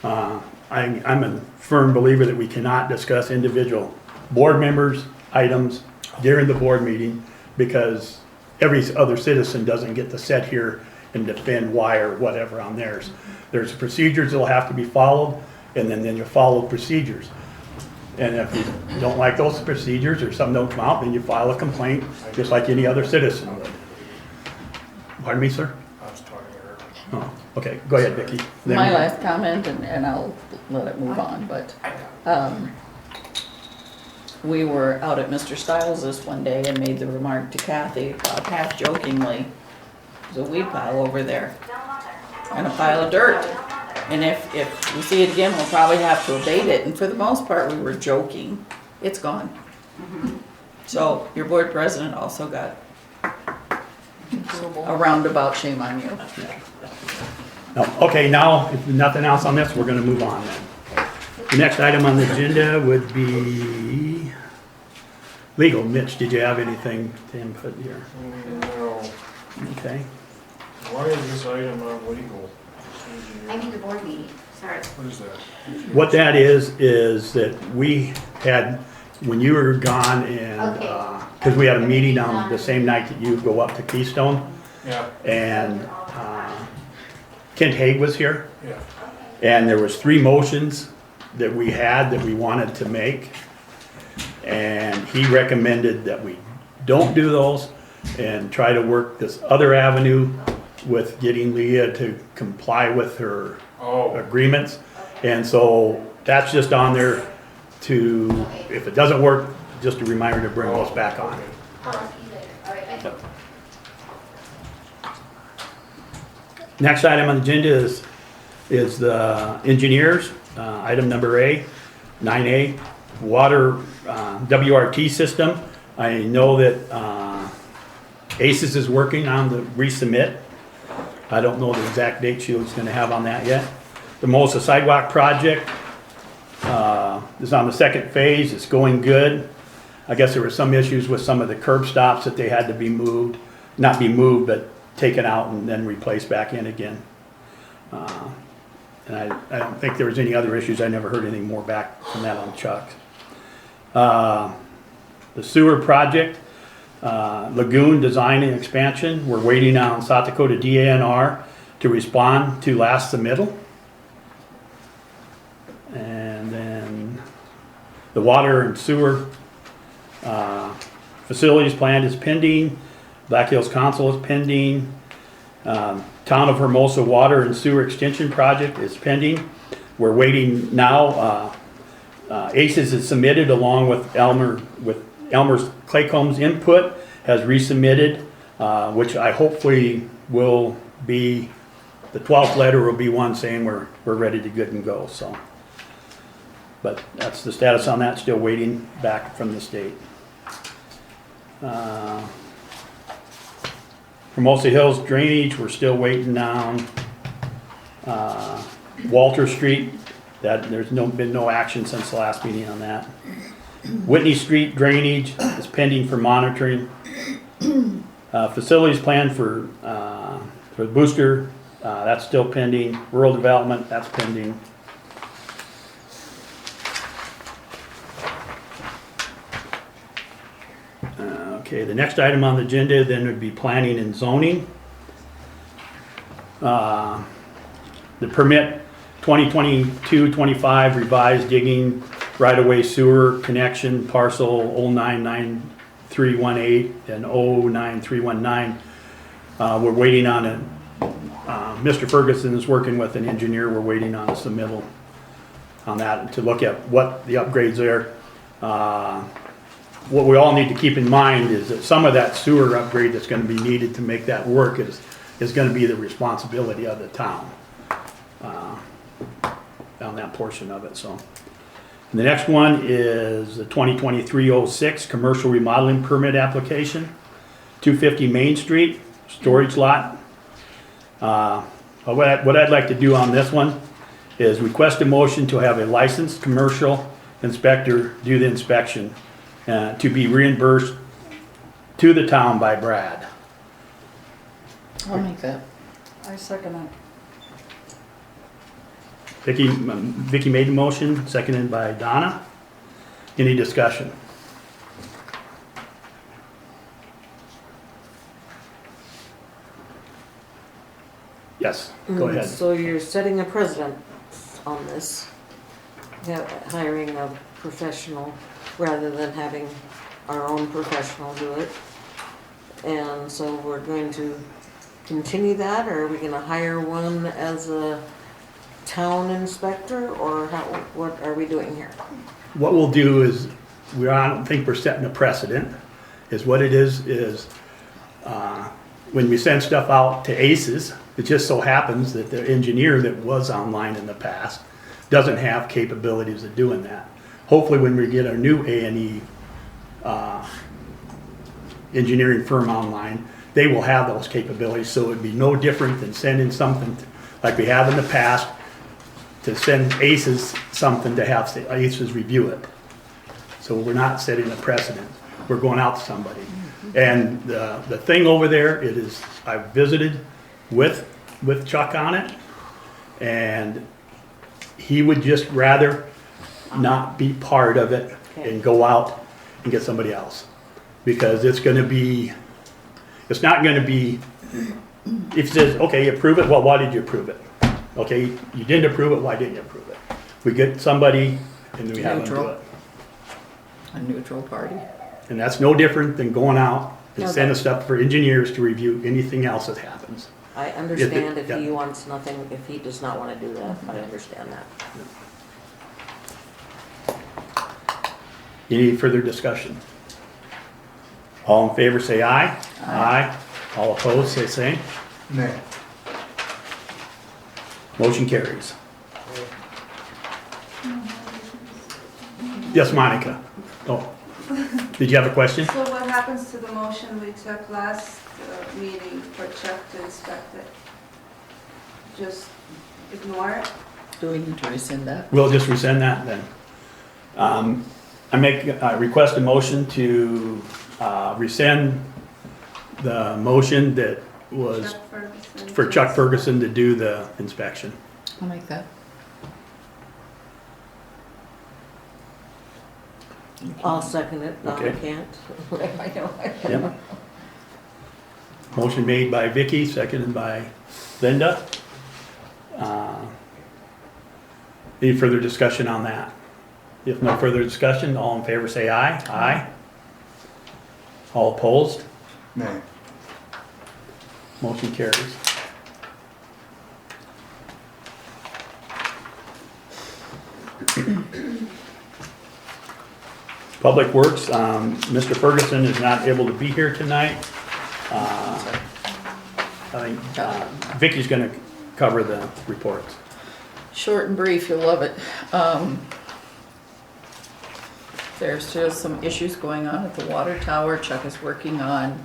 I'm a firm believer that we cannot discuss individual board members' items during the board meeting, because every other citizen doesn't get to sit here and defend why or whatever on theirs. There's procedures that'll have to be followed, and then you follow procedures. And if you don't like those procedures or something don't come out, then you file a complaint, just like any other citizen would. Pardon me, sir? I was talking to her. Oh, okay, go ahead, Vicki. Then My we- last comment, and I'll let it move on, but, we were out at Mr. Stiles's one day and made the remark to Kathy, about half jokingly, there's a weed pile over there, and a pile of dirt. And if we see it again, we'll probably have to abate it, and for the most part, we were joking. It's gone. So your board president also got a roundabout shame on you. No, okay, now, if nothing else on this, we're gonna move on then. The next item on the agenda would be legal. Mitch, did you have anything to input here? No, Okay. why is this item on legal? I mean the board meeting, sorry. What is that? What that is that we had, when you were gone and, Okay. cause we had a meeting on the same night that you go up to Keystone, Yeah, and, Kent Hague was here. yeah. And there was 3 motions that we had that we wanted to make. And he recommended that we don't do those and try to work this other avenue with getting Leah to comply with her Oh, agreements. And so that's just on there to, if it doesn't work, just a reminder to bring those back on. okay. All right. All right, I- Next item on the agenda is the engineers, item number 9A, water WRT system. I know that ACES is working on the resubmit. I don't know the exact date she was gonna have on that yet. The Hermosa sidewalk project is on the 2nd phase, it's going good. I guess there were some issues with some of the curb stops that they had to be moved, not be moved, but taken out and then replaced back in again. And I don't think there was any other issues. I never heard anything more back from that on Chuck. The sewer project, lagoon design and expansion, we're waiting on South Dakota DANR to respond to last submittal. And then The water and sewer facilities plan is pending. Black Hills Council is pending. Town of Hermosa Water and Sewer Extension Project is pending. We're waiting now. ACES is submitted along with Elmer's Claycomb's input, has resubmitted, which I hopefully will be, the 12th letter will be one saying we're ready to good and go, so. But that's the status on that, still waiting back from the state. Hermosa Hills drainage, we're still waiting on. Walter Street, that there's been no action since the last meeting on that. Whitney Street drainage is pending for monitoring. Facilities plan for booster, that's still pending. Rural development, that's pending. Okay, the next item on the agenda then would be planning and zoning. The permit 2022-25 revised digging right-of-way sewer connection parcel 099318 and 09319. We're waiting on it. Mr. Ferguson is working with an engineer. We're waiting on a submittal on that to look at what the upgrades are. What we all need to keep in mind is that some of that sewer upgrade that's going to be needed to make that work is going to be the responsibility of the town on that portion of it. So, and the next one is the 2023-06 commercial remodeling permit application, 250 Main Street storage lot. What I'd like to do on this one is request a motion to have a licensed commercial inspector do the inspection to be reimbursed to the town by Brad. I'll make that. I second it. Vicky made the motion, seconded by Donna. Any discussion? Yes, go ahead. So you're setting a precedent on this, hiring a professional rather than having our own professional do it. And so we're going to continue that, or are we gonna hire one as a town inspector, or what are we doing here? What we'll do is, I don't think we're setting a precedent, is what it is when we send stuff out to ACES, it just so happens that the engineer that was online in the past doesn't have capabilities of doing that. Hopefully when we get our new A&E engineering firm online, they will have those capabilities, so it'd be no different than sending something like we have in the past to send ACES something to have ACES review it. So we're not setting a precedent. We're going out to somebody. And the thing over there, I've visited with Chuck on it, and he would just rather not be part of it and go out and get somebody else. Because it's not gonna be, if it says, okay, approve it, well, why did you approve it? Okay, you didn't approve it, why didn't you approve it? We get somebody and we have them do it. A neutral party. And that's no different than going out and sending stuff for engineers to review anything else that happens. I understand if Yeah. he wants nothing, if he does not wanna do that, I understand that. Any further discussion? All in favor say aye. Aye. All opposed say same. Nay. Motion carries. Yes, Monica. Oh, did you have a question? So what happens to the motion we took last meeting for Chuck to inspect it? Just ignore it? Do we need to rescind that? We'll just rescind that then. I request a motion to rescind the motion that was Chuck Ferguson. for Chuck Ferguson to do the inspection. I'll make that. I'll second it, Donna Okay. can't. I know. Yep. Motion made by Vicky, seconded by Linda. Any further discussion on that? If no further discussion, all in favor say aye. Aye. All opposed? Nay. Motion carries. Public Works, Mr. Ferguson is not able to be here tonight. I think Vicky's gonna cover the reports. Short and brief, you'll love it. There's still some issues going on at the water tower. Chuck is working on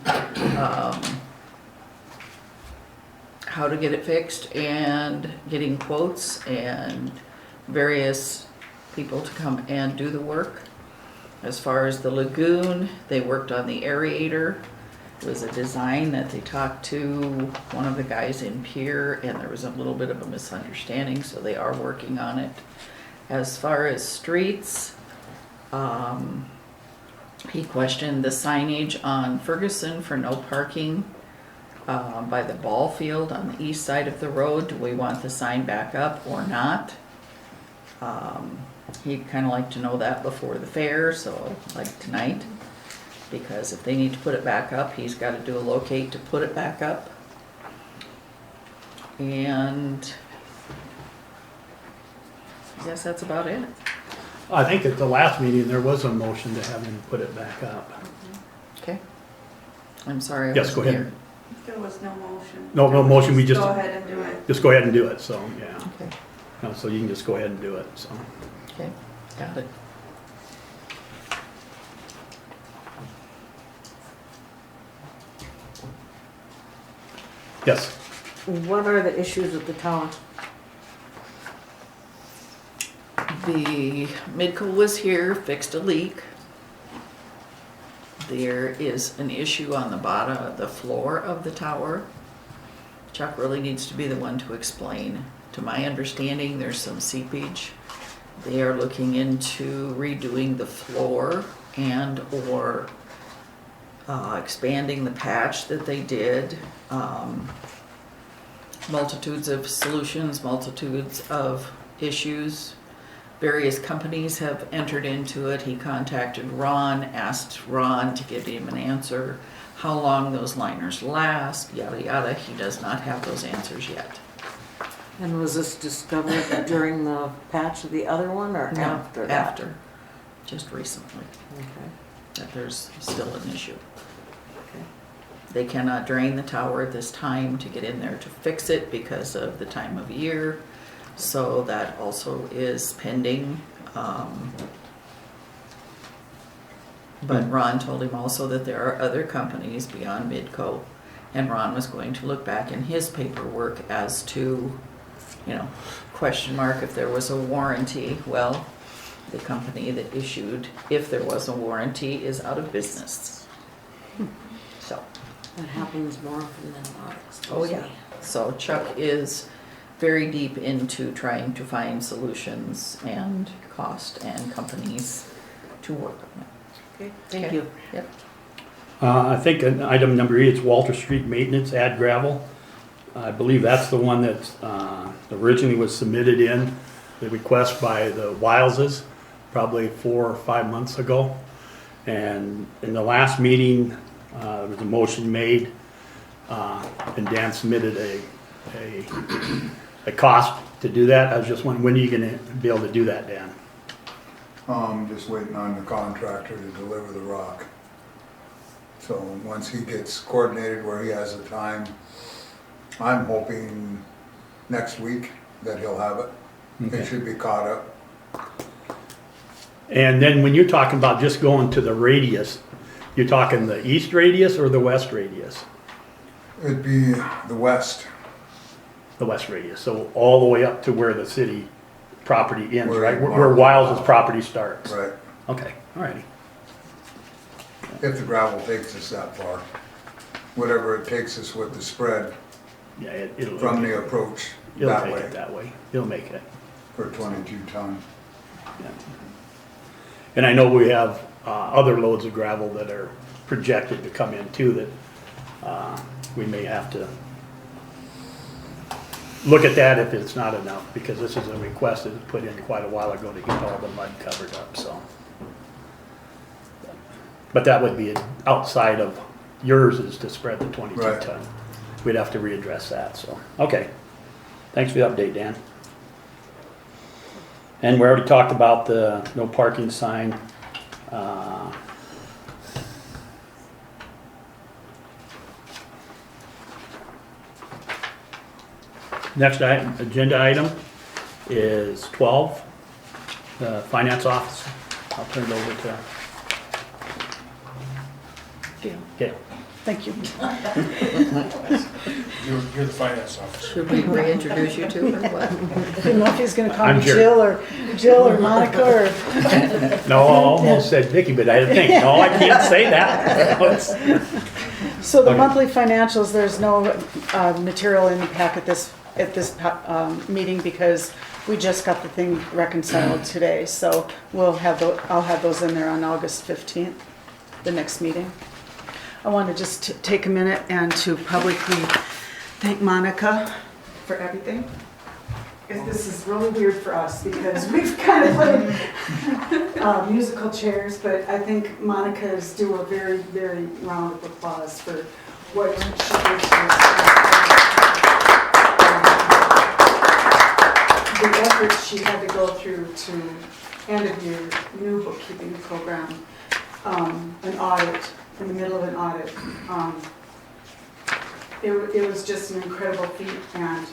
how to get it fixed and getting quotes and various people to come and do the work. As far as the lagoon, they worked on the aerator. It was a design that they talked to one of the guys in Pier, and there was a little bit of a misunderstanding, so they are working on it. As far as streets, he questioned the signage on Ferguson for no parking by the ball field on the east side of the road. Do we want the sign back up or not? He'd kind of like to know that before the fair, so like tonight. Because if they need to put it back up, he's got to do a locate to put it back up. And I guess that's about it. I think at the last meeting, there was a motion to have him put it back up. Okay. I'm sorry. I Yes, go wasn't ahead. There was no motion. No motion, we just. Go ahead and do it. Just go ahead and do it, so, yeah. Okay. No, so you can just go ahead and do it, so. Okay. Got it. Yes. What are the issues with the tower? The Midco was here, fixed a leak. There is an issue on the bottom of the floor of the tower. Chuck really needs to be the one to explain. To my understanding, there's some seepage. They are looking into redoing the floor and or expanding the patch that they did. Multitudes of solutions, multitudes of issues. Various companies have entered into it. He contacted Ron, asked Ron to give him an answer, how long those liners last, yada yada. He does not have those answers yet. And was this discovered during the patch of the other one or No, after that? After, just recently, Okay. that there's still an issue. Okay. They cannot drain the tower at this time to get in there to fix it because of the time of year. So that also is pending. But Ron told him also that there are other companies beyond Midco. And Ron was going to look back in his paperwork as to, you know, question mark if there was a warranty. Well, the company that issued, if there was a warranty, is out of business. So. That happens more often than not. Oh, yeah. So Chuck is very deep into trying to find solutions and cost and companies to work on it. Okay, thank Okay. you. Yep. I think item number 8 is Walter Street Maintenance, add gravel. I believe that's the one that originally was submitted in, the request by the Wileses, probably 4 or 5 months ago. And in the last meeting, there was a motion made, and Dan submitted a cost to do that. I was just wondering, when are you gonna be able to do that, Dan? Just waiting on the contractor to deliver the rock. So once he gets coordinated where he has the time, I'm hoping next week that he'll have it. Okay. It should be caught up. And then when you're talking about just going to the radius, you're talking the east radius or the west radius? It'd be the west. The west radius, so all the way up to where the city property ends, Where- right? Where Wiles' property starts? Right. Okay, all righty. If the gravel takes us that far. Whatever it takes us with the spread Yeah, it'll. from the approach It'll that make way it that way. It'll make it. for 22 ton. Yeah. And I know we have other loads of gravel that are projected to come in too that we may have to look at that if it's not enough, because this is a request that was put in quite a while ago to get all the mud covered up, so. But that would be outside of yours is to spread the 22 Right. ton. We'd have to readdress that, so, okay. Thanks for the update, Dan. And we already talked about the no parking sign. Next item, agenda item is 12, the finance office. I'll turn it over to Gail, Gail. thank you. You're the finance officer. Should we reintroduce you to or what? I don't know if he's gonna call I'm me Jerry. Jill or Monica or, No, I almost said Vicky, but I didn't think, no, I can't say that. so the Okay. monthly financials, there's no material in the packet at this meeting because we just got the thing reconciled today. So I'll have those in there on August 15th, the next meeting. I want to just take a minute and to publicly thank Monica for everything. This is really weird for us because we've kind of played musical chairs, but I think Monica is due a very, very round of applause for what she did to us. The efforts she had to go through to end of year new bookkeeping program, an audit, in the middle of an audit. It was just an incredible feat, and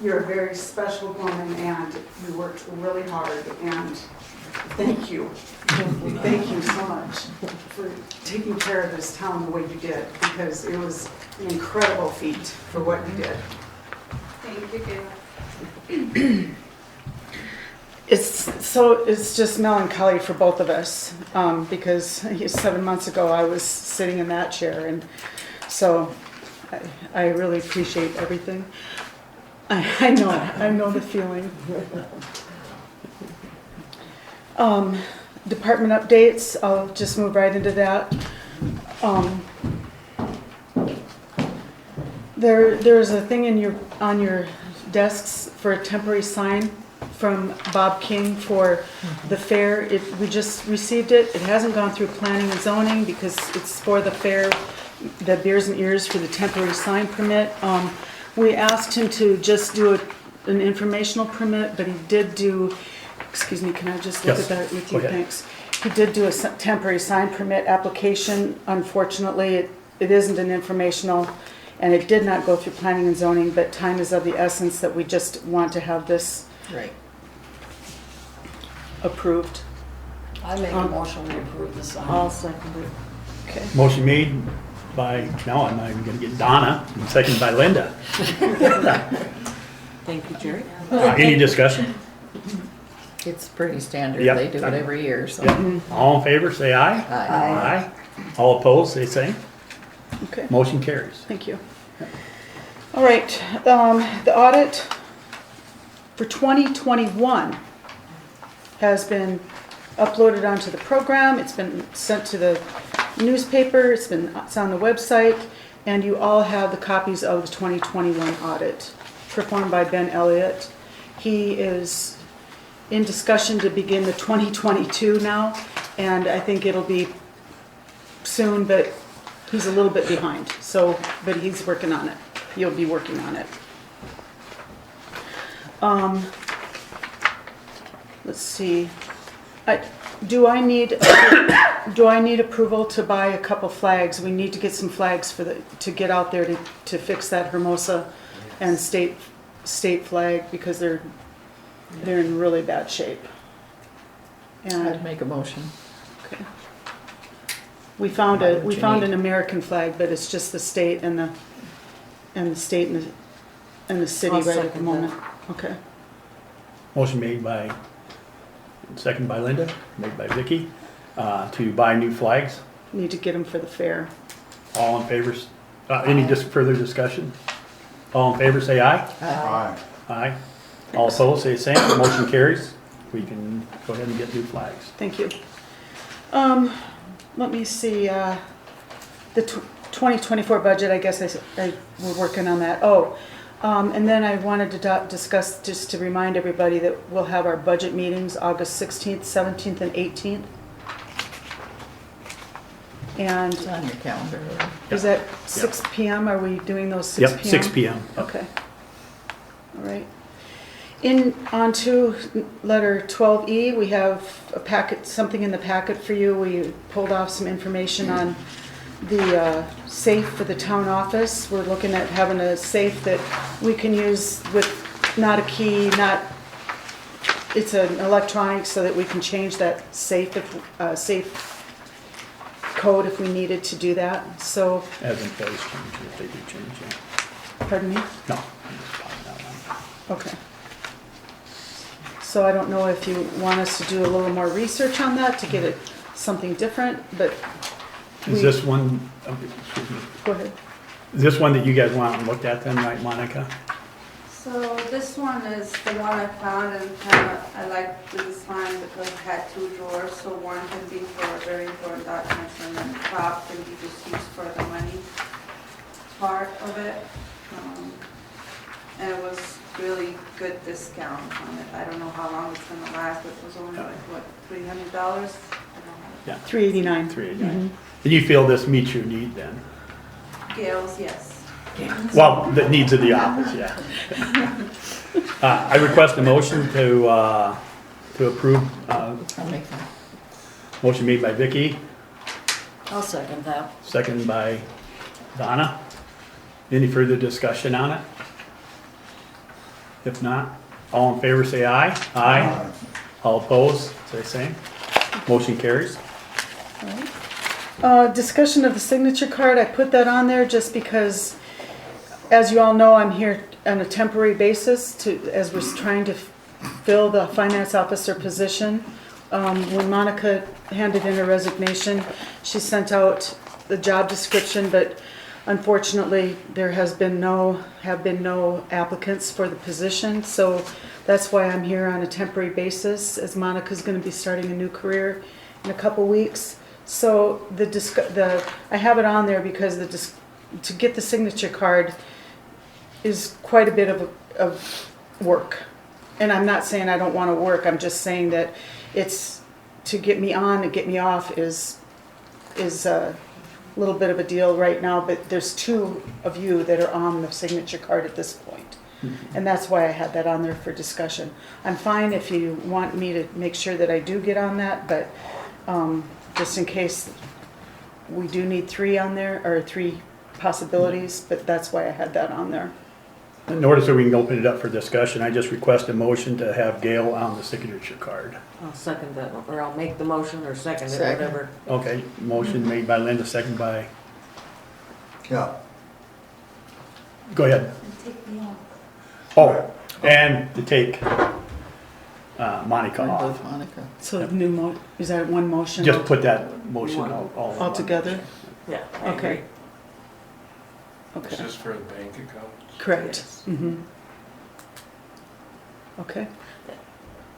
you're a very special woman, and you worked really hard, and thank you. Thank you so much for taking care of this town the way you did, because it was an incredible feat for what you did. Thank you, Gail. It's just melancholy for both of us, because 7 months ago I was sitting in that chair, and so I really appreciate everything. I know the feeling. Department updates, I'll just move right into that. There's a thing on your desks for a temporary sign from Bob King for the fair. We just received it. It hasn't gone through planning and zoning because it's for the fair, the Beers and Ears for the temporary sign permit. We asked him to just do an informational permit, but he did do, excuse me, can I just look Yes, at that with go you? ahead. Thanks. He did do a temporary sign permit application. Unfortunately, it isn't an informational, and it did not go through planning and zoning, but time is of the essence that we just want to have this Right. approved. I make a motion to approve the sign. I'll second it. Okay. Motion made by, now I'm not even gonna get Donna, and seconded by Linda. Thank you, Jerry. Any discussion? It's pretty standard. Yep. They do it every year, so. Yep. All in favor, say aye. Aye. All opposed, say same. Okay. Motion carries. Thank you. All right, the audit for 2021 has been uploaded onto the program. It's been sent to the newspaper. It's on the website, and you all have the copies of the 2021 audit performed by Ben Elliott. He is in discussion to begin the 2022 now, and I think it'll be soon, but he's a little bit behind. So, but he's working on it. He'll be working on it. Let's see. Do I need approval to buy a couple flags? We need to get some flags to get out there to fix that Hermosa and state flag because they're in really bad shape. I'd And make a motion. okay. We found an American flag, but it's just the state and the state and the city I'll right at the second moment. Okay. Motion made by, seconded by Linda, made by Vicky, to buy new flags. Need to get them for the fair. All in favor, any further discussion? All in favor, say aye. Aye. Aye. All opposed, say the same. Motion carries. We can go ahead and get new flags. Thank you. Let me see, the 2024 budget, I guess we're working on that. And then I wanted to discuss, just to remind everybody that we'll have our budget meetings August 16th, 17th, and 18th. And It's on your calendar. is that 6 PM? Are we doing those 6 PM? Yep, 6 PM. Okay. All right. On to letter 12E, we have a packet, something in the packet for you. We pulled off some information on the safe for the town office. We're looking at having a safe that we can use with not a key, it's an electronic, so that we can change that safe code if we needed to do that. So, As employees change, if they do change, yeah. pardon me? No. I'm just talking about that. Okay. So I don't know if you want us to do a little more research on that to get it something different, but Is this one, excuse me, go ahead. is this one that you guys want looked at then, right, Monica? So this one is the one I found, and I like the design because it had 2 drawers, so one can be for very important documents, and then the top can be just used for the money part of it. And it was really good discount on it. I don't know how long it's gonna last, but it was only like, what, $300? Yeah. 389. 389. And you feel this meets your need then? Gales, yes. Well, the needs of the office, yeah. I request a motion to approve, I'll make that. motion made by Vicky, I'll second that. seconded by Donna. Any further discussion on it? If not, all in favor say aye. Aye. All opposed, say same. Motion carries. Discussion of the signature card, I put that on there just because, as you all know, I'm here on a temporary basis as we're trying to fill the finance officer position. When Monica handed in her resignation, she sent out the job description, but unfortunately, there have been no applicants for the position, so that's why I'm here on a temporary basis, as Monica's gonna be starting a new career in a couple weeks. So I have it on there because to get the signature card is quite a bit of work. And I'm not saying I don't want to work, I'm just saying that it's, to get me on and get me off is a little bit of a deal right now, but there's 2 of you that are on the signature card at this point. And that's why I had that on there for discussion. I'm fine if you want me to make sure that I do get on that, but just in case we do need 3 on there, or 3 possibilities, but that's why I had that on there. In order so we can open it up for discussion, I just request a motion to have Gail on the signature card. I'll second that, or I'll make the motion or second it, Second. whatever. Okay, motion made by Linda, second by, Yeah. go ahead. And take me off. Oh, and to take Monica Both off. Monica. So is that one motion? Just put that motion all in All one. together? Yeah, I agree. Okay. It's Okay, just for the bank account. correct. Yes. Mm-hmm. Okay,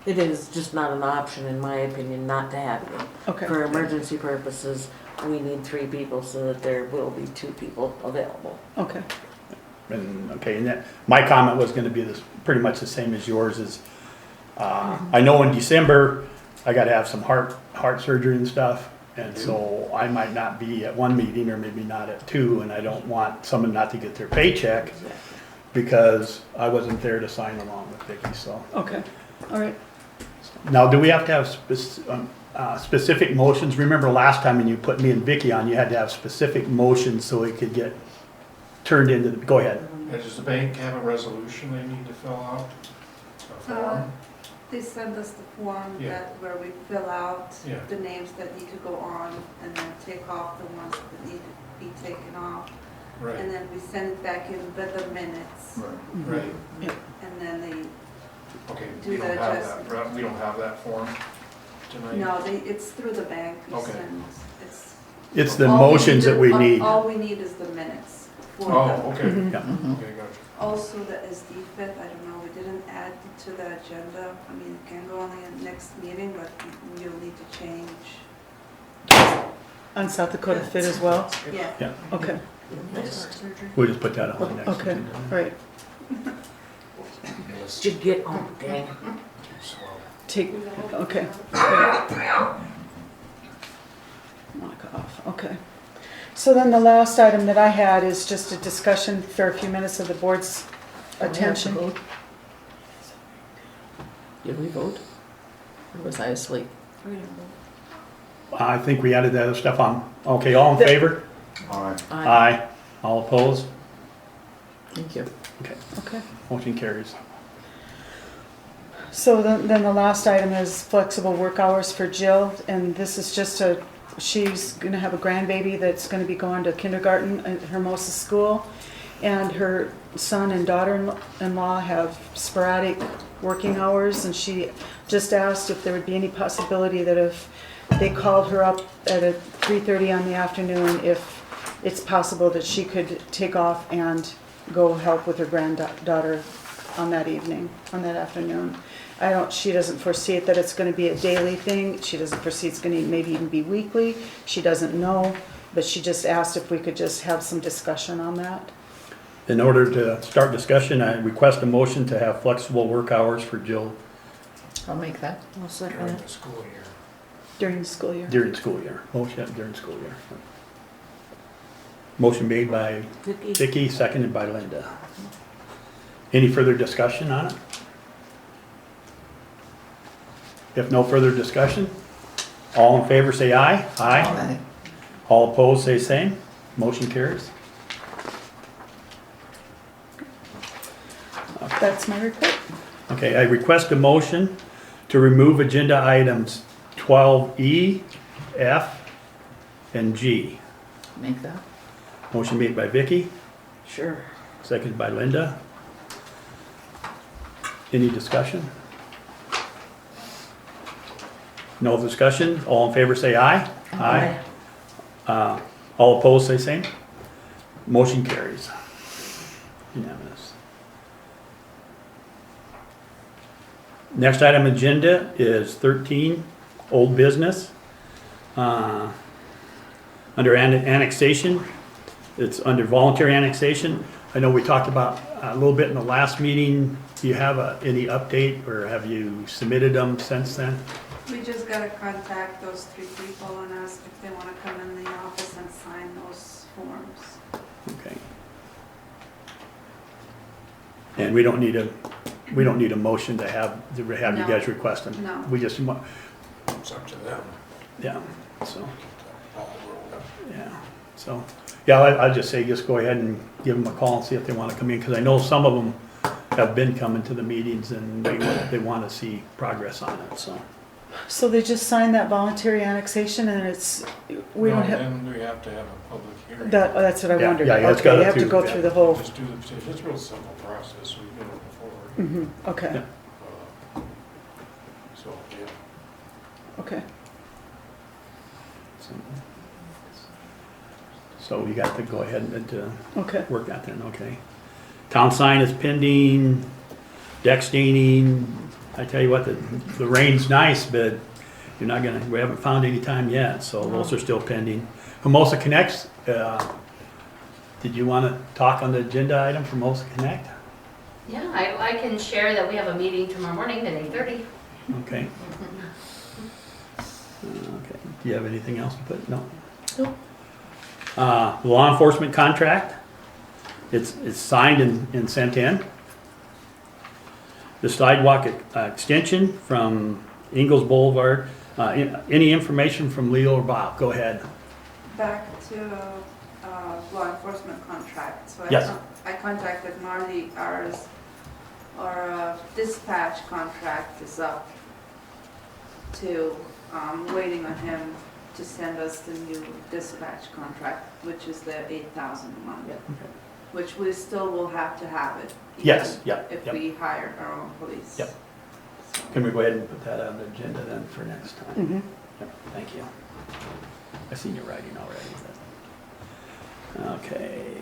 It is just not an option, in my opinion, not to have it. okay. For emergency purposes, we need 3 people so that there will be 2 people available. Okay, And that, my comment was gonna be this, pretty much the same as yours is, I know in December, I gotta have some heart surgery and stuff. And so I might not be at 1 meeting or maybe not at 2, and I don't want someone not to get their paycheck because I wasn't there to sign along with Vicky, so. okay, all right. Now, do we have to have specific motions? Remember last time when you put me and Vicky on, you had to have specific motions so it could get turned into, go ahead. Does the bank have a resolution they need to fill out? A form? They send us the form Yeah. where we fill out Yeah. the names that need to go on, and then take off the ones that need to be taken off. And Right, then we send it back in with the minutes, Right. right. and then they, Okay, Do we don't the have adjustment. that, right, we don't have that form tonight? no, it's through the bank. We Okay. send- it's- It's the all we motions need that we is- need. All we need is the minutes for Oh, them. okay, Mhm. Yeah. okay, gotcha. Also, the SD fit, I don't know, we didn't add it to the agenda. I mean, it can go on the next meeting, but you'll need to change. On South Dakota Fit as well? Yeah. Yeah, Okay, we'll just put that on the next okay, agenda. all right. Should get on, dang. Take, okay. Knock off, okay. So then the last item that I had is just a discussion for a few minutes of the board's attention. Did we vote? Or was I asleep? I think we added that other stuff on. Okay, all in favor? All right. Aye. All opposed? Thank you. Okay, Okay. motion carries. So then the last item is flexible work hours for Jill, and this is just she's gonna have a grandbaby that's gonna be going to kindergarten at Hermosa school, and her son and daughter-in-law have sporadic working hours, and she just asked if there would be any possibility that if they called her up at 3:30 on the afternoon, if it's possible that she could take off and go help with her granddaughter on that evening, on that afternoon. She doesn't foresee it that it's gonna be a daily thing. She doesn't foresee it's gonna maybe even be weekly. She doesn't know, but she just asked if we could just have some discussion on that. In order to start discussion, I request a motion to have flexible work hours for Jill I'll make that. I'll second During it. the school year. During the school year. during school year. Motion during school year. Motion made by Vicky? Vicky, seconded by Linda. Any further discussion on it? If no further discussion, all in favor say aye. Aye. All opposed say same. Motion carries. That's my report. Okay, I request a motion to remove agenda items 12E, F, and G. Make that. Motion made by Vicky, Sure. seconded by Linda. Any discussion? No discussion? All in favor say aye. All opposed say same. Motion carries. Unanimous. Next item on agenda is 13, old business. Under annexation, it's under voluntary annexation. I know we talked about a little bit in the last meeting. Do you have any update, or have you submitted them since then? We just gotta contact those 3 people and ask if they wanna come in the office and sign those forms. Okay. And we don't need a motion to have you No. guys request them? No. We just want, It's up to them. yeah, so, All the world. yeah, so, yeah, I'd just say, just go ahead and give them a call and see if they want to come in, because I know some of them have been coming to the meetings and they want to see progress on it, so. So they just signed that voluntary annexation, and we don't have, Then we have to have a public hearing. that's what I Yeah, wondered. yeah, it's Okay, gotta you have to do- go yeah. through the whole, Just do the petition. It's a real simple process. We've done it before. okay, Yeah. So, yeah. okay. So you got to go ahead and Okay. work that then, okay. Town sign is pending, deck staining, I tell you what, the rain's nice, but we haven't found any time yet, so those are still pending. Hermosa Connects, did you want to talk on the agenda item for Hermosa Connect? Yeah, I can share that we have a meeting tomorrow morning at 8:30. Okay. Okay, do you have anything else to put? No? Nope. Law enforcement contract, it's signed and sent in. The sidewalk extension from Ingalls Boulevard, any information from Leo or Bob, go ahead. Back to law enforcement contract. So Yes. I contacted Marty, our dispatch contract is up to, waiting on him to send us the new dispatch contract, which is the 8,000 a month. Which we still will have to have it. Yes, even yep, If yep. we hire our own police. Yep. So- Can we go ahead and put that on the agenda then for next time? Mhm. Yep, thank you. I seen your writing already. Okay.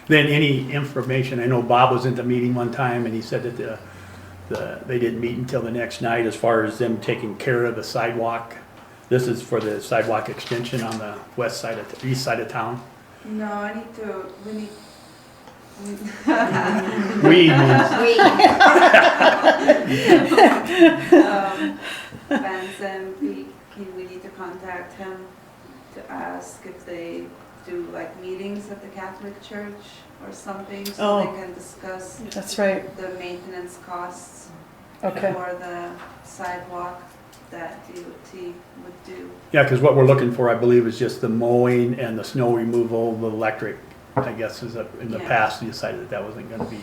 Then any information, I know Bob was in the meeting one time and he said that they didn't meet until the next night as far as them taking care of the sidewalk. This is for the sidewalk extension on the east side of town. No, we need We means Van Zandt, we need to contact him to ask if they do like meetings at the Catholic Church or something, so Oh. they can discuss That's right, the maintenance costs okay. for the sidewalk that DOT would do. Yeah, because what we're looking for, I believe, is just the mowing and the snow removal, the electric, I guess, is that in the Yeah. past, you decided that wasn't gonna be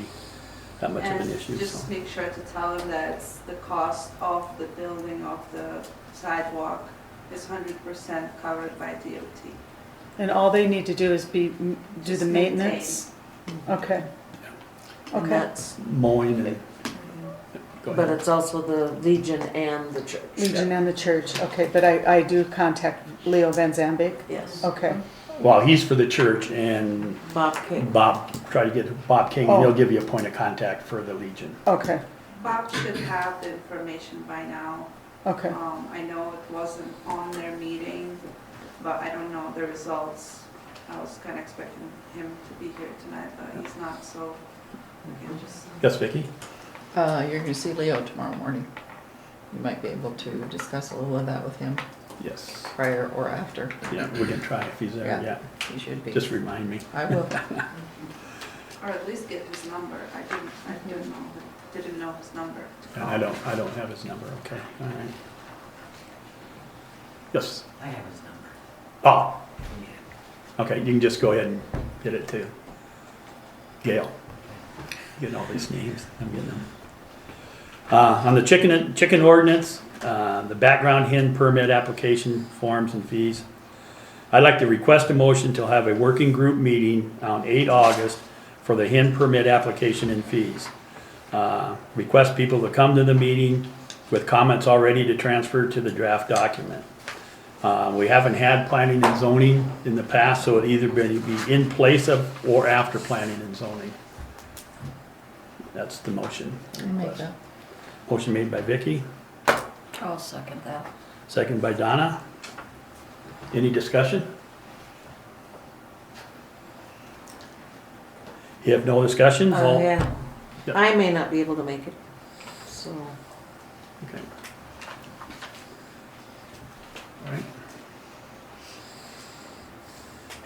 that much of an issue, And just so. make sure to tell them that it's the cost of the building of the sidewalk is 100% covered by DOT. And all they need to do is do Just the maintenance? Okay. And Okay. that's, Mowing and, go but ahead. it's also the Legion and the church. Legion and the church, okay, but I do contact Leo Van Zambik? Yes. Okay, Well, he's for the church and Bob King. Bob, try to get Bob King, and he'll Oh. give you a point of contact for the Legion. okay, Bob should have the information by now. okay. I know it wasn't on their meeting, but I don't know the results. I was kind of expecting him to be here tonight, but he's not, so we can just. Yes, Vicki? You're gonna see Leo tomorrow morning. You might be able to discuss a little of that with him Yes. prior or after. Yeah, we can try if he's there, Yeah. yeah. He should be. Just remind me. I will. Or at least get his number. I didn't know his number. to And call. I don't have his number, okay, all right. Yes, I have his number. oh, okay, you can just go ahead and get it to Gail. Getting all these names, I'm getting them. On the chicken ordinance, the background hen permit application forms and fees. I'd like to request a motion to have a working group meeting on 8 August for the hen permit application and fees. Request people to come to the meeting with comments already to transfer to the draft document. We haven't had planning and zoning in the past, so it either be in place of or after planning and zoning. That's the motion. I'll make that. Motion made by Vicky, I'll second that. second by Donna. Any discussion? You have no discussion? all- Yeah. Yep. I may not be able to make it, so. Okay. All right.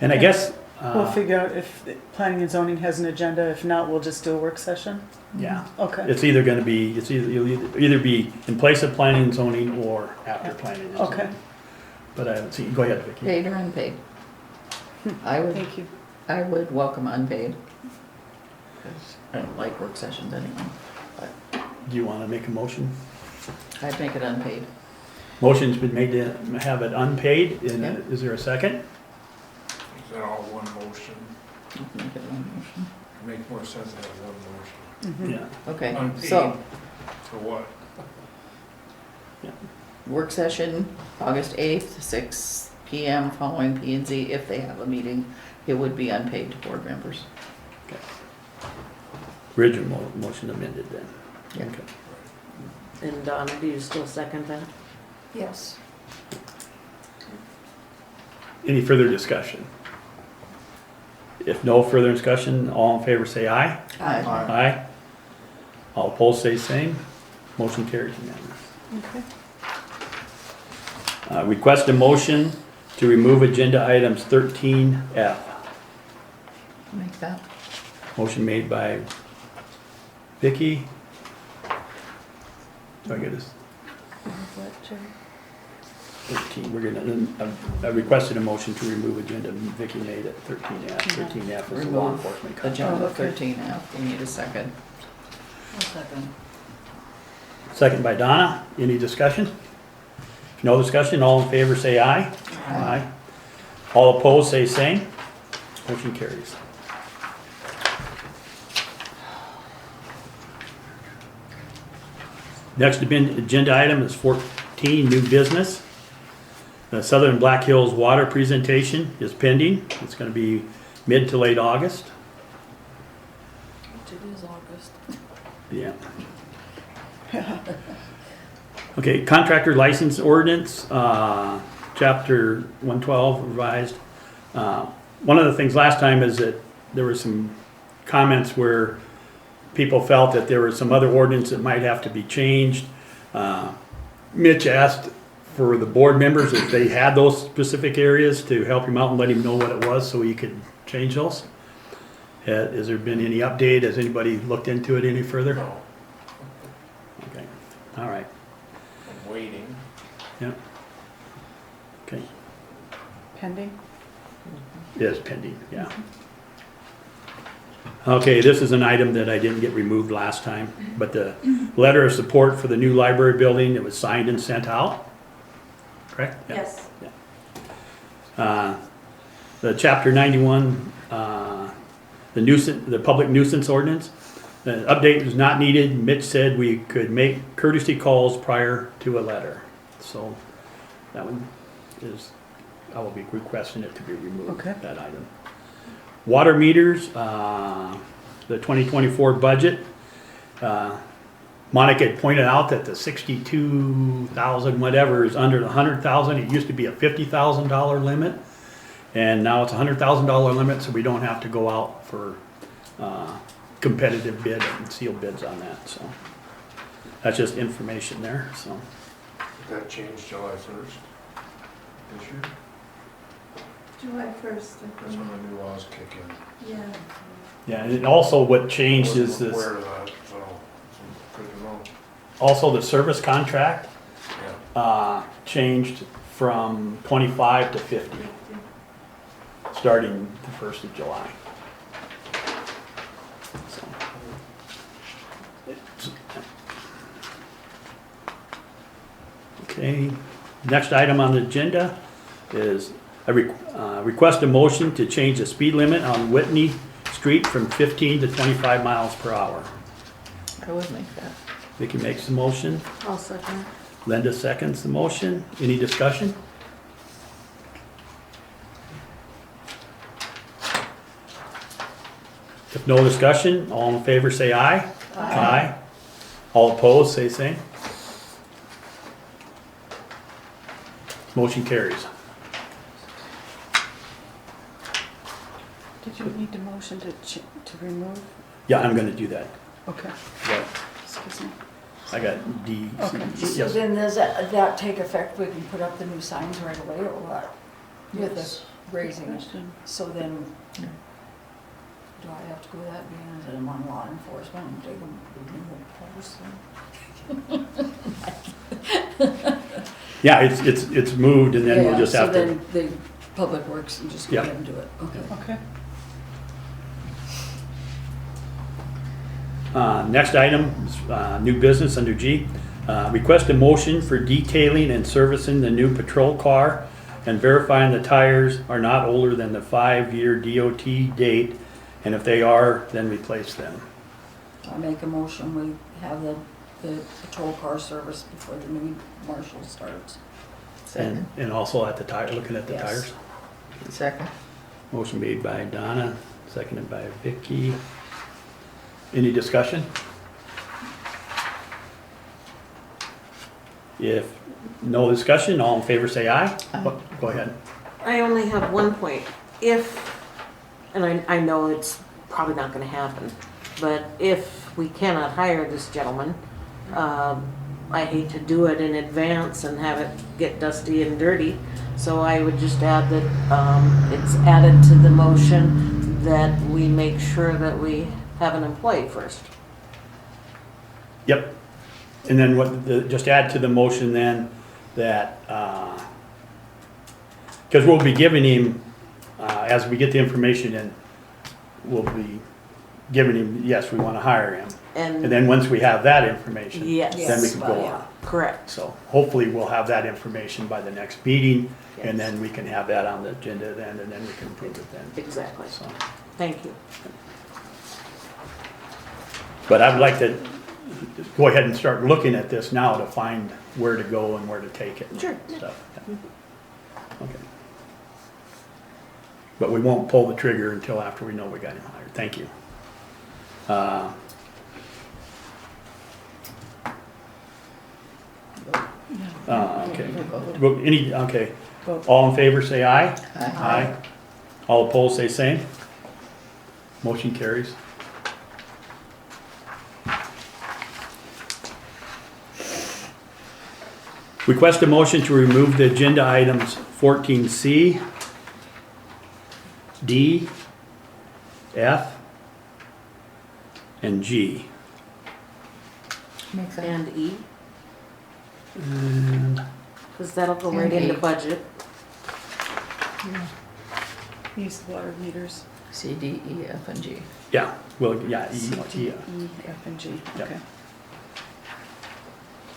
And I guess, We'll figure out if the planning and zoning has an agenda, if not, we'll just do a work session? yeah, Okay, it's either gonna be, you'll either be in place of planning and zoning or after planning and zoning. okay, But I haven't seen, go ahead, Vicki. Paid or unpaid? I would, thank you. I would welcome unpaid. 'Cause I don't like work sessions anyway. Do you wanna make a motion? I'd make it unpaid. Motion's been made to have it unpaid, and Yeah. is there a second? Is that all one motion? You can make it one motion. It makes more sense to have one motion. Yeah. Okay, Unpaid so, for what? work session, August 8th, 6 PM, following P and Z, if they have a meeting, it would be unpaid to board members. Original motion amended then. Yeah. Okay. And Donna, do you still second that? Yes. Any further discussion? If no further discussion, all in favor say aye. Aye. Aye. All opposed say same. Motion carries unanimous. Okay. Request a motion to remove agenda items 13F. Make that. Motion made by Vicky. Do I get this? 13, we're gonna, I requested a motion to remove agenda, Vicky made it 13F. 13F is the law Remove enforcement contract. agenda Oh, okay. 13F, we need a second. I'll second. Second by Donna, any discussion? If no discussion, all in favor say aye. Aye. All opposed say same. Motion carries. Next agenda item is 14, new business. The Southern Black Hills water presentation is pending. It's gonna be mid to late August. It is August. Yeah. Okay, contractor license ordinance, chapter 112 revised. One of the things last time is that there were some comments where people felt that there were some other ordinance that might have to be changed. Mitch asked for the board members if they had those specific areas to help him out and let him know what it was so he could change those. Has there been any update? Has anybody looked into it any further? No, Okay, all right, I'm waiting. yeah. Okay, Pending? it is pending, yeah. Okay, this is an item that I didn't get removed last time, but the letter of support for the new library building, it was signed and sent out, correct? Yeah. Yes. The chapter 91, the public nuisance ordinance, the update is not needed. Mitch said we could make courtesy calls prior to a letter. So that one is, I will be requesting it to be removed, Okay. that item. Water meters, the 2024 budget, Monica had pointed out that the 62,000 whatever is under the 100,000. It used to be a $50,000 limit, and now it's a $100,000 limit, so we don't have to go out for competitive bid and sealed bids on that. So that's just information there. So That changed July 1st this year. July 1st, I That's think. when the new laws kick in. Yeah. yeah, and also what changed is Wasn't this. aware of that, so could be wrong. Also, the service contract Yeah. changed from 25 to 50, starting the 1st of July. So, okay, next item on the agenda is a request a motion to change the speed limit on Whitney Street from 15 to 25 miles per hour. I would make that. Vicky makes the motion. I'll second. Linda seconds the motion. Any discussion? If no discussion, all in favor say aye. Aye. All opposed, say same. Motion carries. Did you need the motion to remove? Yeah, I'm gonna do that. Okay, Yeah, excuse me. I got D. Okay. So Yes. then does that take effect, we can put up the new signs right away, or what? With Yes. the raising it, Question. so then, do I have to go that being that I'm on law enforcement and take them, post them? Yeah, it's moved and then we'll just have So to, then the public works and just go Yeah. ahead and do it, okay. Okay. next item, is, new business under G. Request a motion for detailing and servicing the new patrol car and verifying the tires are not older than the 5-year DOT date, and if they are, then replace them. I make a motion, we have the patrol car service before the new marshal starts. And also at the tire, looking at the Yes. tires. Second. Motion made by Donna, seconded by Vicky. Any discussion? If no discussion, all in favor say aye. Go ahead. I only have one point. If, and I know it's probably not gonna happen, but if we cannot hire this gentleman, I hate to do it in advance and have it get dusty and dirty. So I would just add that, it's added to the motion that we make sure that we have an employee first. Yep. And then just add to the motion then that, because we'll be giving him, as we get the information in, we'll be giving him, yes, we want to hire him. And And, then once we have that information, yes. then we can go Yeah. on. Correct. So hopefully we'll have that information by the next meeting, and then we can have that on the agenda then, and then we can approve it then. Exactly. So, Thank you. but I would like to go ahead and start looking at this now to find where to go and where to take it and Sure. stuff. Yeah. Okay. But we won't pull the trigger until after we know we got him hired. Thank you. Okay. Okay. Vote. All in favor, say aye. Aye. All opposed, say same. Motion carries. Request a motion to remove the agenda items 14C, D, F, and G. Makes sense. And E, And because that'll go And right into H. budget. Use water meters. C, D, E, F, and G. yeah, well, yeah, C, D, E, E, F, and G, Yep. okay.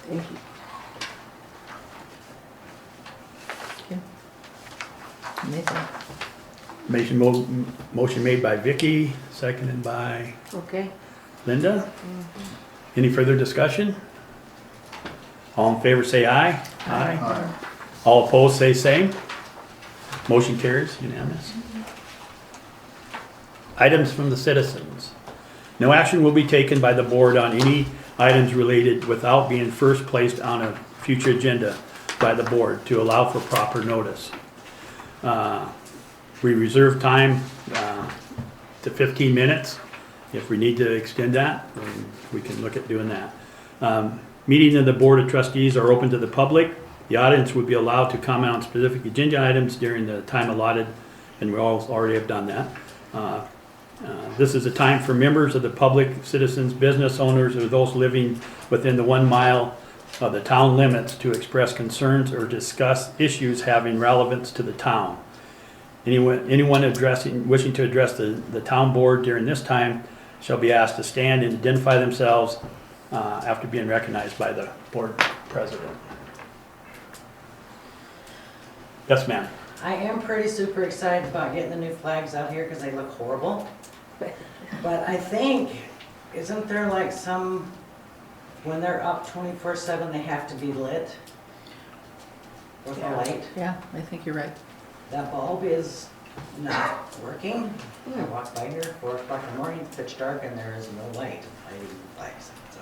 Thank you. Nathan? motion made by Vicky, seconded by Okay. Linda. Any further discussion? All in favor say aye. Aye. All opposed say same. Motion carries unanimous. Items from the citizens. No action will be taken by the board on any items related without being first placed on a future agenda by the board to allow for proper notice. We reserve time to 15 minutes. If we need to extend that, then we can look at doing that. Meeting of the Board of Trustees are open to the public. The audience would be allowed to comment on specific agenda items during the time allotted, and we all already have done that. This is a time for members of the public, citizens, business owners, or those living within the 1 mile of the town limits to express concerns or discuss issues having relevance to the town. Anyone wishing to address the town board during this time shall be asked to stand and identify themselves after being recognized by the board president. Yes, ma'am. I am pretty super excited about getting the new flags out here because they look horrible. But I think, isn't there like some, when they're up 24/7, they have to be lit with a light? Yeah, I think you're right. That bulb is not working. I walk by here 4 o'clock in the morning, it's pitch dark, and there is no light lighting the flags, so.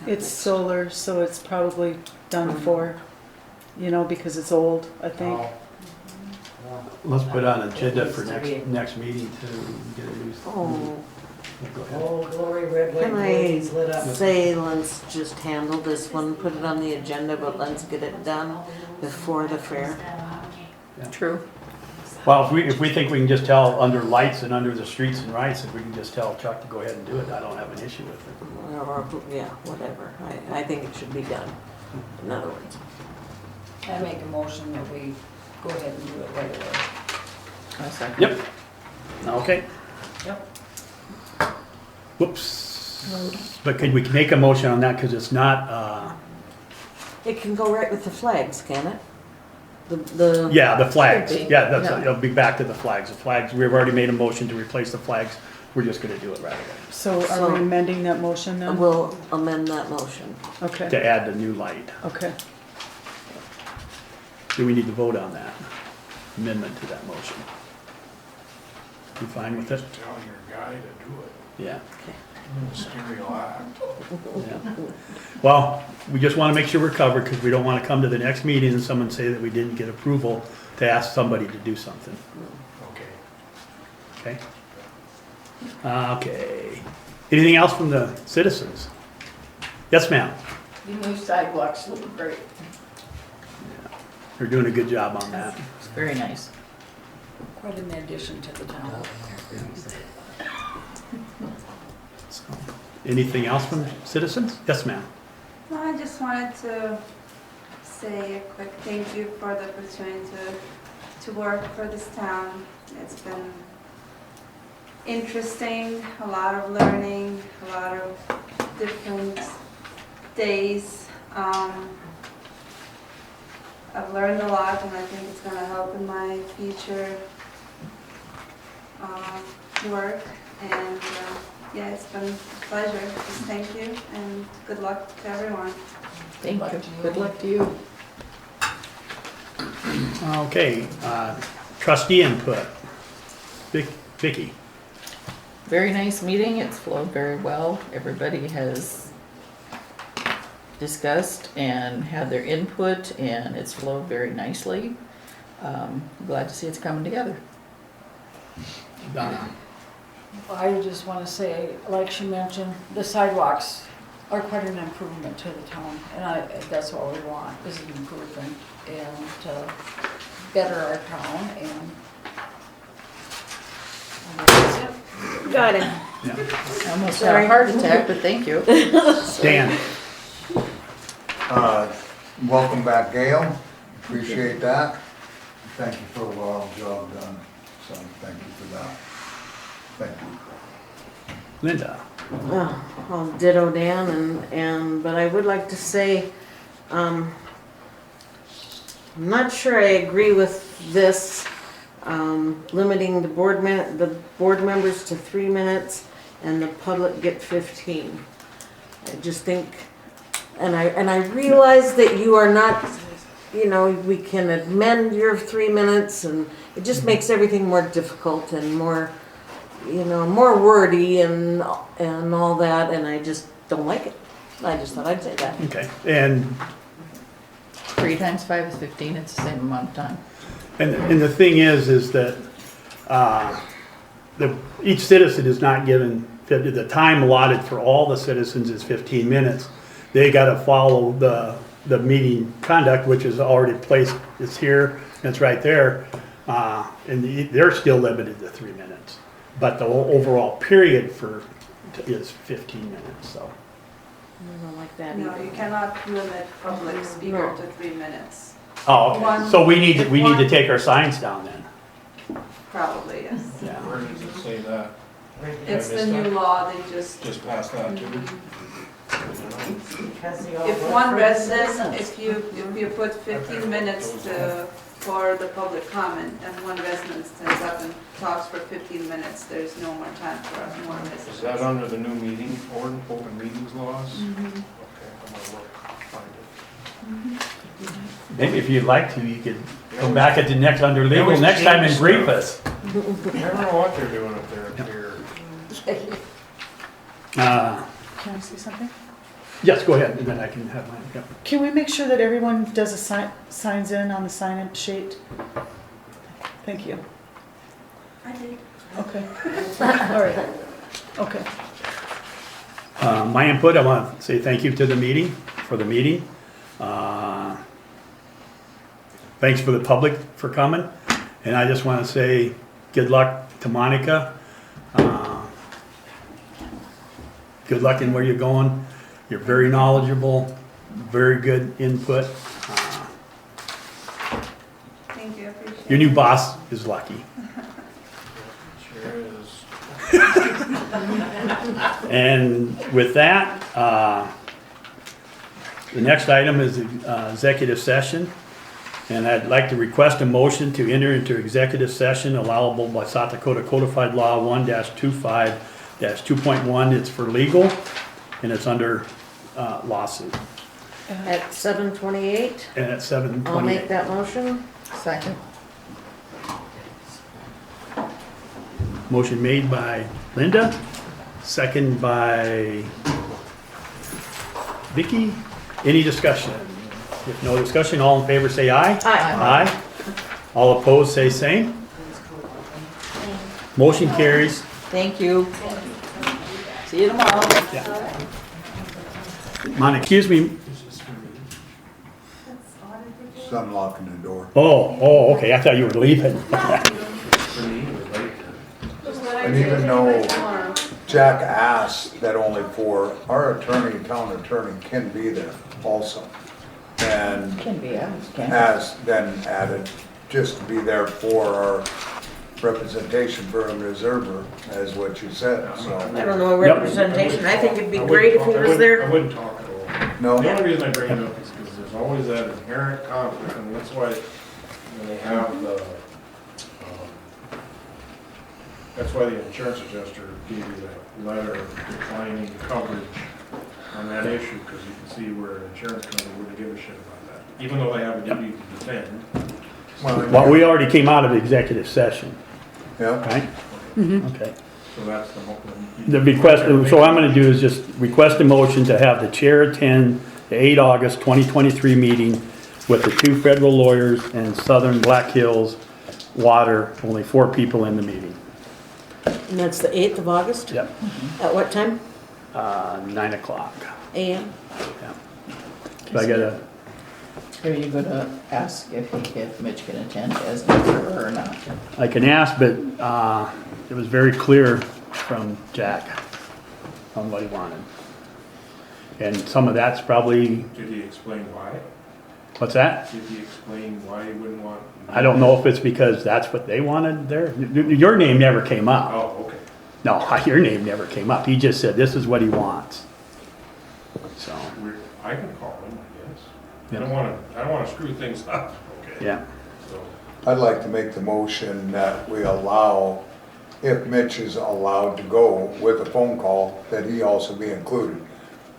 It's solar, so it's probably done for, because it's old, I think. Oh. Well, Let's put on an agenda for It needs to next meeting to get a new. Oh, Go ahead. Old glory red, white, can and I blades lit up. say let's just handle this one, put it on the agenda, but let's get it done before the fair? True. Well, if we think we can just tell under lights and under the streets and rights, if we can just tell Chuck to go ahead and do it, I don't have an issue with it. Or, yeah, whatever. I think it should be done, in other words. I make a motion that we go ahead and do it right away. I second. Yep. Okay. Yep. Whoops. But could we make a motion on that, because it's not, It can go right with the flags, can it? The yeah, the flags. Could be. Yeah, Yeah. it'll be back to the flags. The flags, we've already made a motion to replace the flags. We're just gonna do it right away. So are So- we amending that motion then? We'll amend that motion. Okay, To add the new light. okay. Do we need to vote on that? Amendment to that motion? You fine with it? Just tell your guy to do it. Yeah. Ministerial act. Yeah. Well, we just want to make sure we're covered, because we don't want to come to the next meeting and someone say that we didn't get approval to ask somebody to do something, Okay. okay? Okay. Anything else from the citizens? Yes, ma'am. The new sidewalks look great. They're doing a good job on that. It's very nice. Quite an addition to the town. So, anything else from citizens? Yes, ma'am. No, I just wanted to say a quick thank you for the opportunity to work for this town. It's been interesting, a lot of learning, a lot of different days. I've learned a lot, and I think it's going to help in my future work. And yeah, it's been a pleasure. Just thank you, and good luck to everyone. Thank you. Good luck to you. Okay, trustee input. Vicky. Very nice meeting. It's flowed very well. Everybody has discussed and had their input, and it's flowed very nicely. Glad to see it's coming together. Donna. I just want to say, like she mentioned, the sidewalks are quite an improvement to the town, and that's what we want, is an improvement, and better our town, and that's it. Got it. I almost had a heart attack, but thank you. Dan? Welcome back, Gail. Appreciate that. Thank you for a well job done, so thank you for that. Thank you. Linda? I'll ditto Dan but I would like to say, I'm not sure I agree with this, limiting the board members to 3 minutes and the public get 15. I just think, and I realize that you are not, you know, we can amend your 3 minutes, and it just makes everything more difficult and more, you know, more wordy and all that, and I just don't like it. I just thought I'd say that. Okay, and 3 times 5 is 15, it's the same amount of time. And the thing is that each citizen is not given, the time allotted for all the citizens is 15 minutes. They gotta follow the meeting conduct, which is already placed, it's here, it's right there. And they're still limited to 3 minutes. But the overall period is 15 minutes, so. I don't like that No, either. you cannot limit public speaker to 3 minutes. Oh, okay, so we need to take our signs down then. Probably, yes. Yeah. Where does it say that? It's the new law, they just, Just past that too? Because they all if work one for resident, citizens. if you put 15 minutes for the public comment, and one resident stands up and talks for 15 minutes, there's no more time for more residents. Is that under the new meeting, open meetings laws? Mhm. Okay, I'm gonna look, find it. Maybe if you'd like to, you could come back at the next, under They legal always next time and change brief stuff. us. I don't know what they're doing up there here. Can I say something? Yes, go ahead, and then I can have mine, yeah. Can we make sure that everyone does signs in on the sign-in sheet? Thank you. I did. Okay. All right. Okay. My input, I want to say thank you to the meeting, for the meeting. Thanks for the public for coming. And I just want to say good luck to Monica. Good luck in where you're going. You're very knowledgeable, very good input. Thank you, I appreciate it. Your new boss is lucky. Sure is. And with that, the next item is executive session. And I'd like to request a motion to enter into executive session allowable by South Dakota Codified Law 1-25-2.1. It's for legal, and it's under lawsuit. At 7:28, And at I'll make 7:28. that motion. Second. Motion made by Linda, second by Vicky. Any discussion? If no discussion, all in favor say aye. Aye. Aye. All opposed say same. Motion carries. Thank you. See you tomorrow. Mon, excuse me. So I'm locking the door. Oh, okay, I thought you were leaving. And even though Jack asked that only our attorney, town attorney, can be there also. And Can be asked, can't it? has then added just to be there for our representation for a reserver, as what you said, I so. don't know, Yep. representation, I think it'd be great if he was I there. wouldn't talk at all. No, The only reason I bring it up is because there's always that inherent conflict, and that's why when they have that's why the insurance adjuster gave you that letter declining coverage on that issue, because you can see where an insurance company wouldn't give a shit about that, even though they have a duty to defend. Well, we already came out of executive session, yeah, right? Okay. So that's the whole. The request, so what I'm gonna do is just request a motion to have the chair attend the 8 August 2023 meeting with the 2 federal lawyers and Southern Black Hills Water, only 4 people in the meeting. And that's the 8th of August? Yep. At what time? 9 o'clock. And So I gotta, Are you gonna ask if Mitch can attend as an observer or not? I can ask, but, it was very clear from Jack on what he wanted. And some of that's probably, Did he explain why? what's that? Did he explain why he wouldn't want? I don't know if it's because that's what they wanted there. Your name never came up. Oh, okay. No, your name never came up. He just said, this is what he wants. So, I can call him, I guess. Yeah. I don't wanna screw things up, okay? yeah. So, I'd like to make the motion that we allow, if Mitch is allowed to go with a phone call, that he also be included.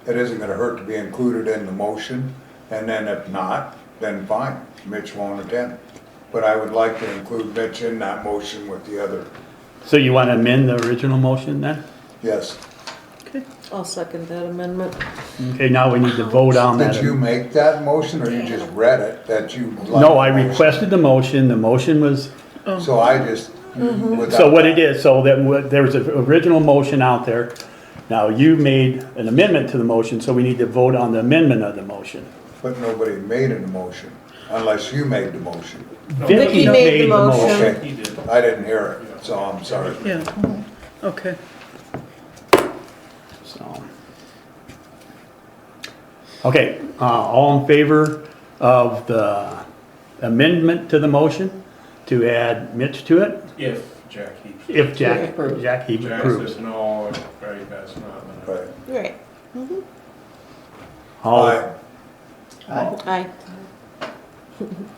It isn't gonna hurt to be included in the motion, and then if not, then fine, Mitch won't attend. But I would like to include Mitch in that motion with the other, So you want to amend the original motion then? yes. I'll second that amendment. Okay, now we need to vote on that. Did you make that motion, or you just read it, that you like? No, I the motion? requested the motion was, So I just, Mm-hmm. without. so what it is, so that there was an original motion out there. Now you made an amendment to the motion, so we need to vote on the amendment of the motion. But nobody made an emotion, unless you made the motion. Vicky made the motion. Okay, he did. I didn't hear it, so I'm sorry. Yeah, okay. So. Okay, all in favor of the amendment to the motion to add Mitch to it? If Jack Heaps. If Jack Approves. approves. Jack says no, if Barry Bass not, then Right. Right. All Aye. Aye.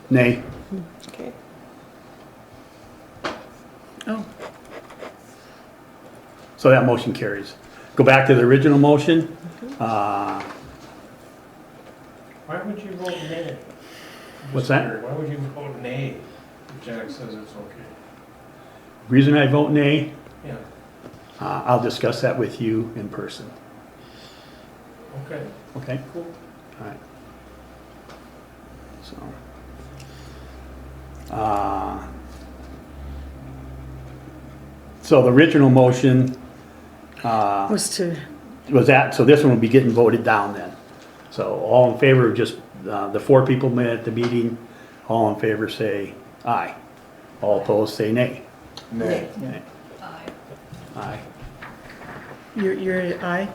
nay. Okay. Oh, So that motion carries. Go back to the original motion. why would you vote nay? I'm What's just that? curious, Why would you vote nay if Jack says it's okay? Reason I vote nay, Yeah, I'll discuss that with you in person. okay. Okay? Cool. All right. So the original motion, was to, was that, so this one will be getting voted down then. So all in favor of just, the 4 people met at the meeting, all in favor say aye. All opposed say nay. Nay. Nay. Aye. you're aye?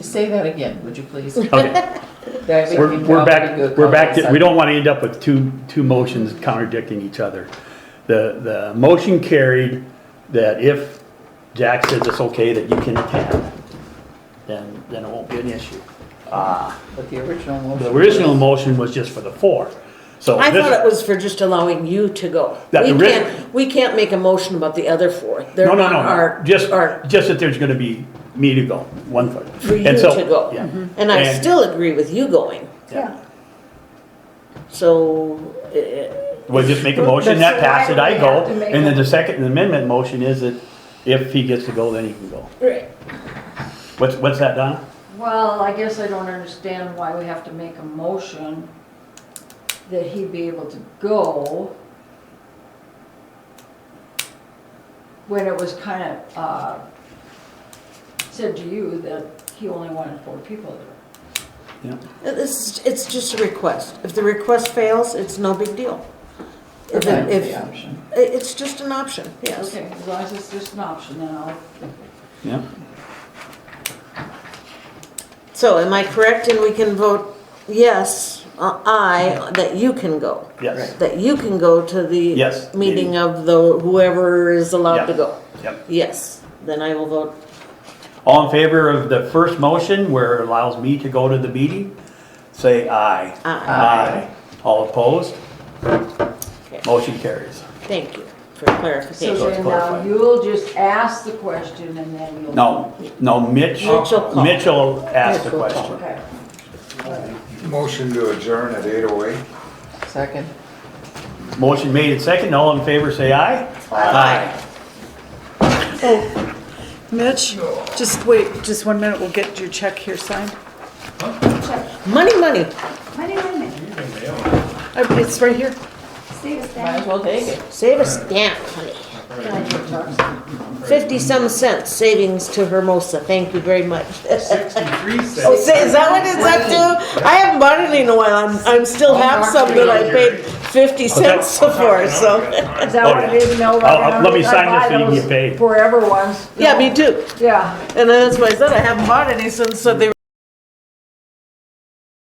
Say that again, would you please? Okay, That we we're, can we're probably back, do a we're back to, couple we don't wanna end up with two motions contradicting each other. The motion carried that if Jack says it's okay that you can attend, then it won't be an issue. But the original motion. The original motion was just for the 4. So I this- thought it was for just allowing you to go. That We ori- we can't make a motion about the other 4. They're No, no, not no, our- no, just our- that there's gonna be me to go, one for. For you and so- to go. Yeah. And I And- still agree with you going. Yeah. So, We'll just make a motion, that So pass why it, do I we go, have to make and then a- the second amendment motion is that if he gets to go, then he can go. right. What's that, Donna? Well, I guess I don't understand why we have to make a motion that he be able to go when it was kind of, said to you that he only wanted 4 people there. It's just a request. If the request fails, it's no big deal. If, That's it- the if, option. it's just an option, yes. Okay, as long as it's just an option, then I'll, Yeah. So am I correct and we can vote yes, aye, that you can go? Yes. That you can go to the Yes. meeting of the, whoever is allowed to Yeah. go? Yep. Yes, then I will vote. All in favor of the first motion where it allows me to go to the meeting, say aye. Aye. All opposed? Okay. Motion carries. Thank you for so clarification. it's then now clarified. you'll just ask the question and then you'll. No, Mitch Mitch will call. will ask the Mitch will call. question. Okay. Motion to adjourn at 8:08. Second. Motion made and second, all in favor say aye. Aye. Oh, Mitch, just wait, just 1 minute, we'll get your check here signed. Money, money. It's right here. Might as well take it. Save a stamp, honey. 50-some cents savings to Hermosa. Thank you very much. 63 Oh, cents. say, is that what it's up to? I haven't bought any in a while. I'm still have some that I paid 50 cents for, so. Is that what it is, no? Let me sign this so you can get paid. Forever ones. Yeah, me too. Yeah. And that's why I said I haven't bought any since they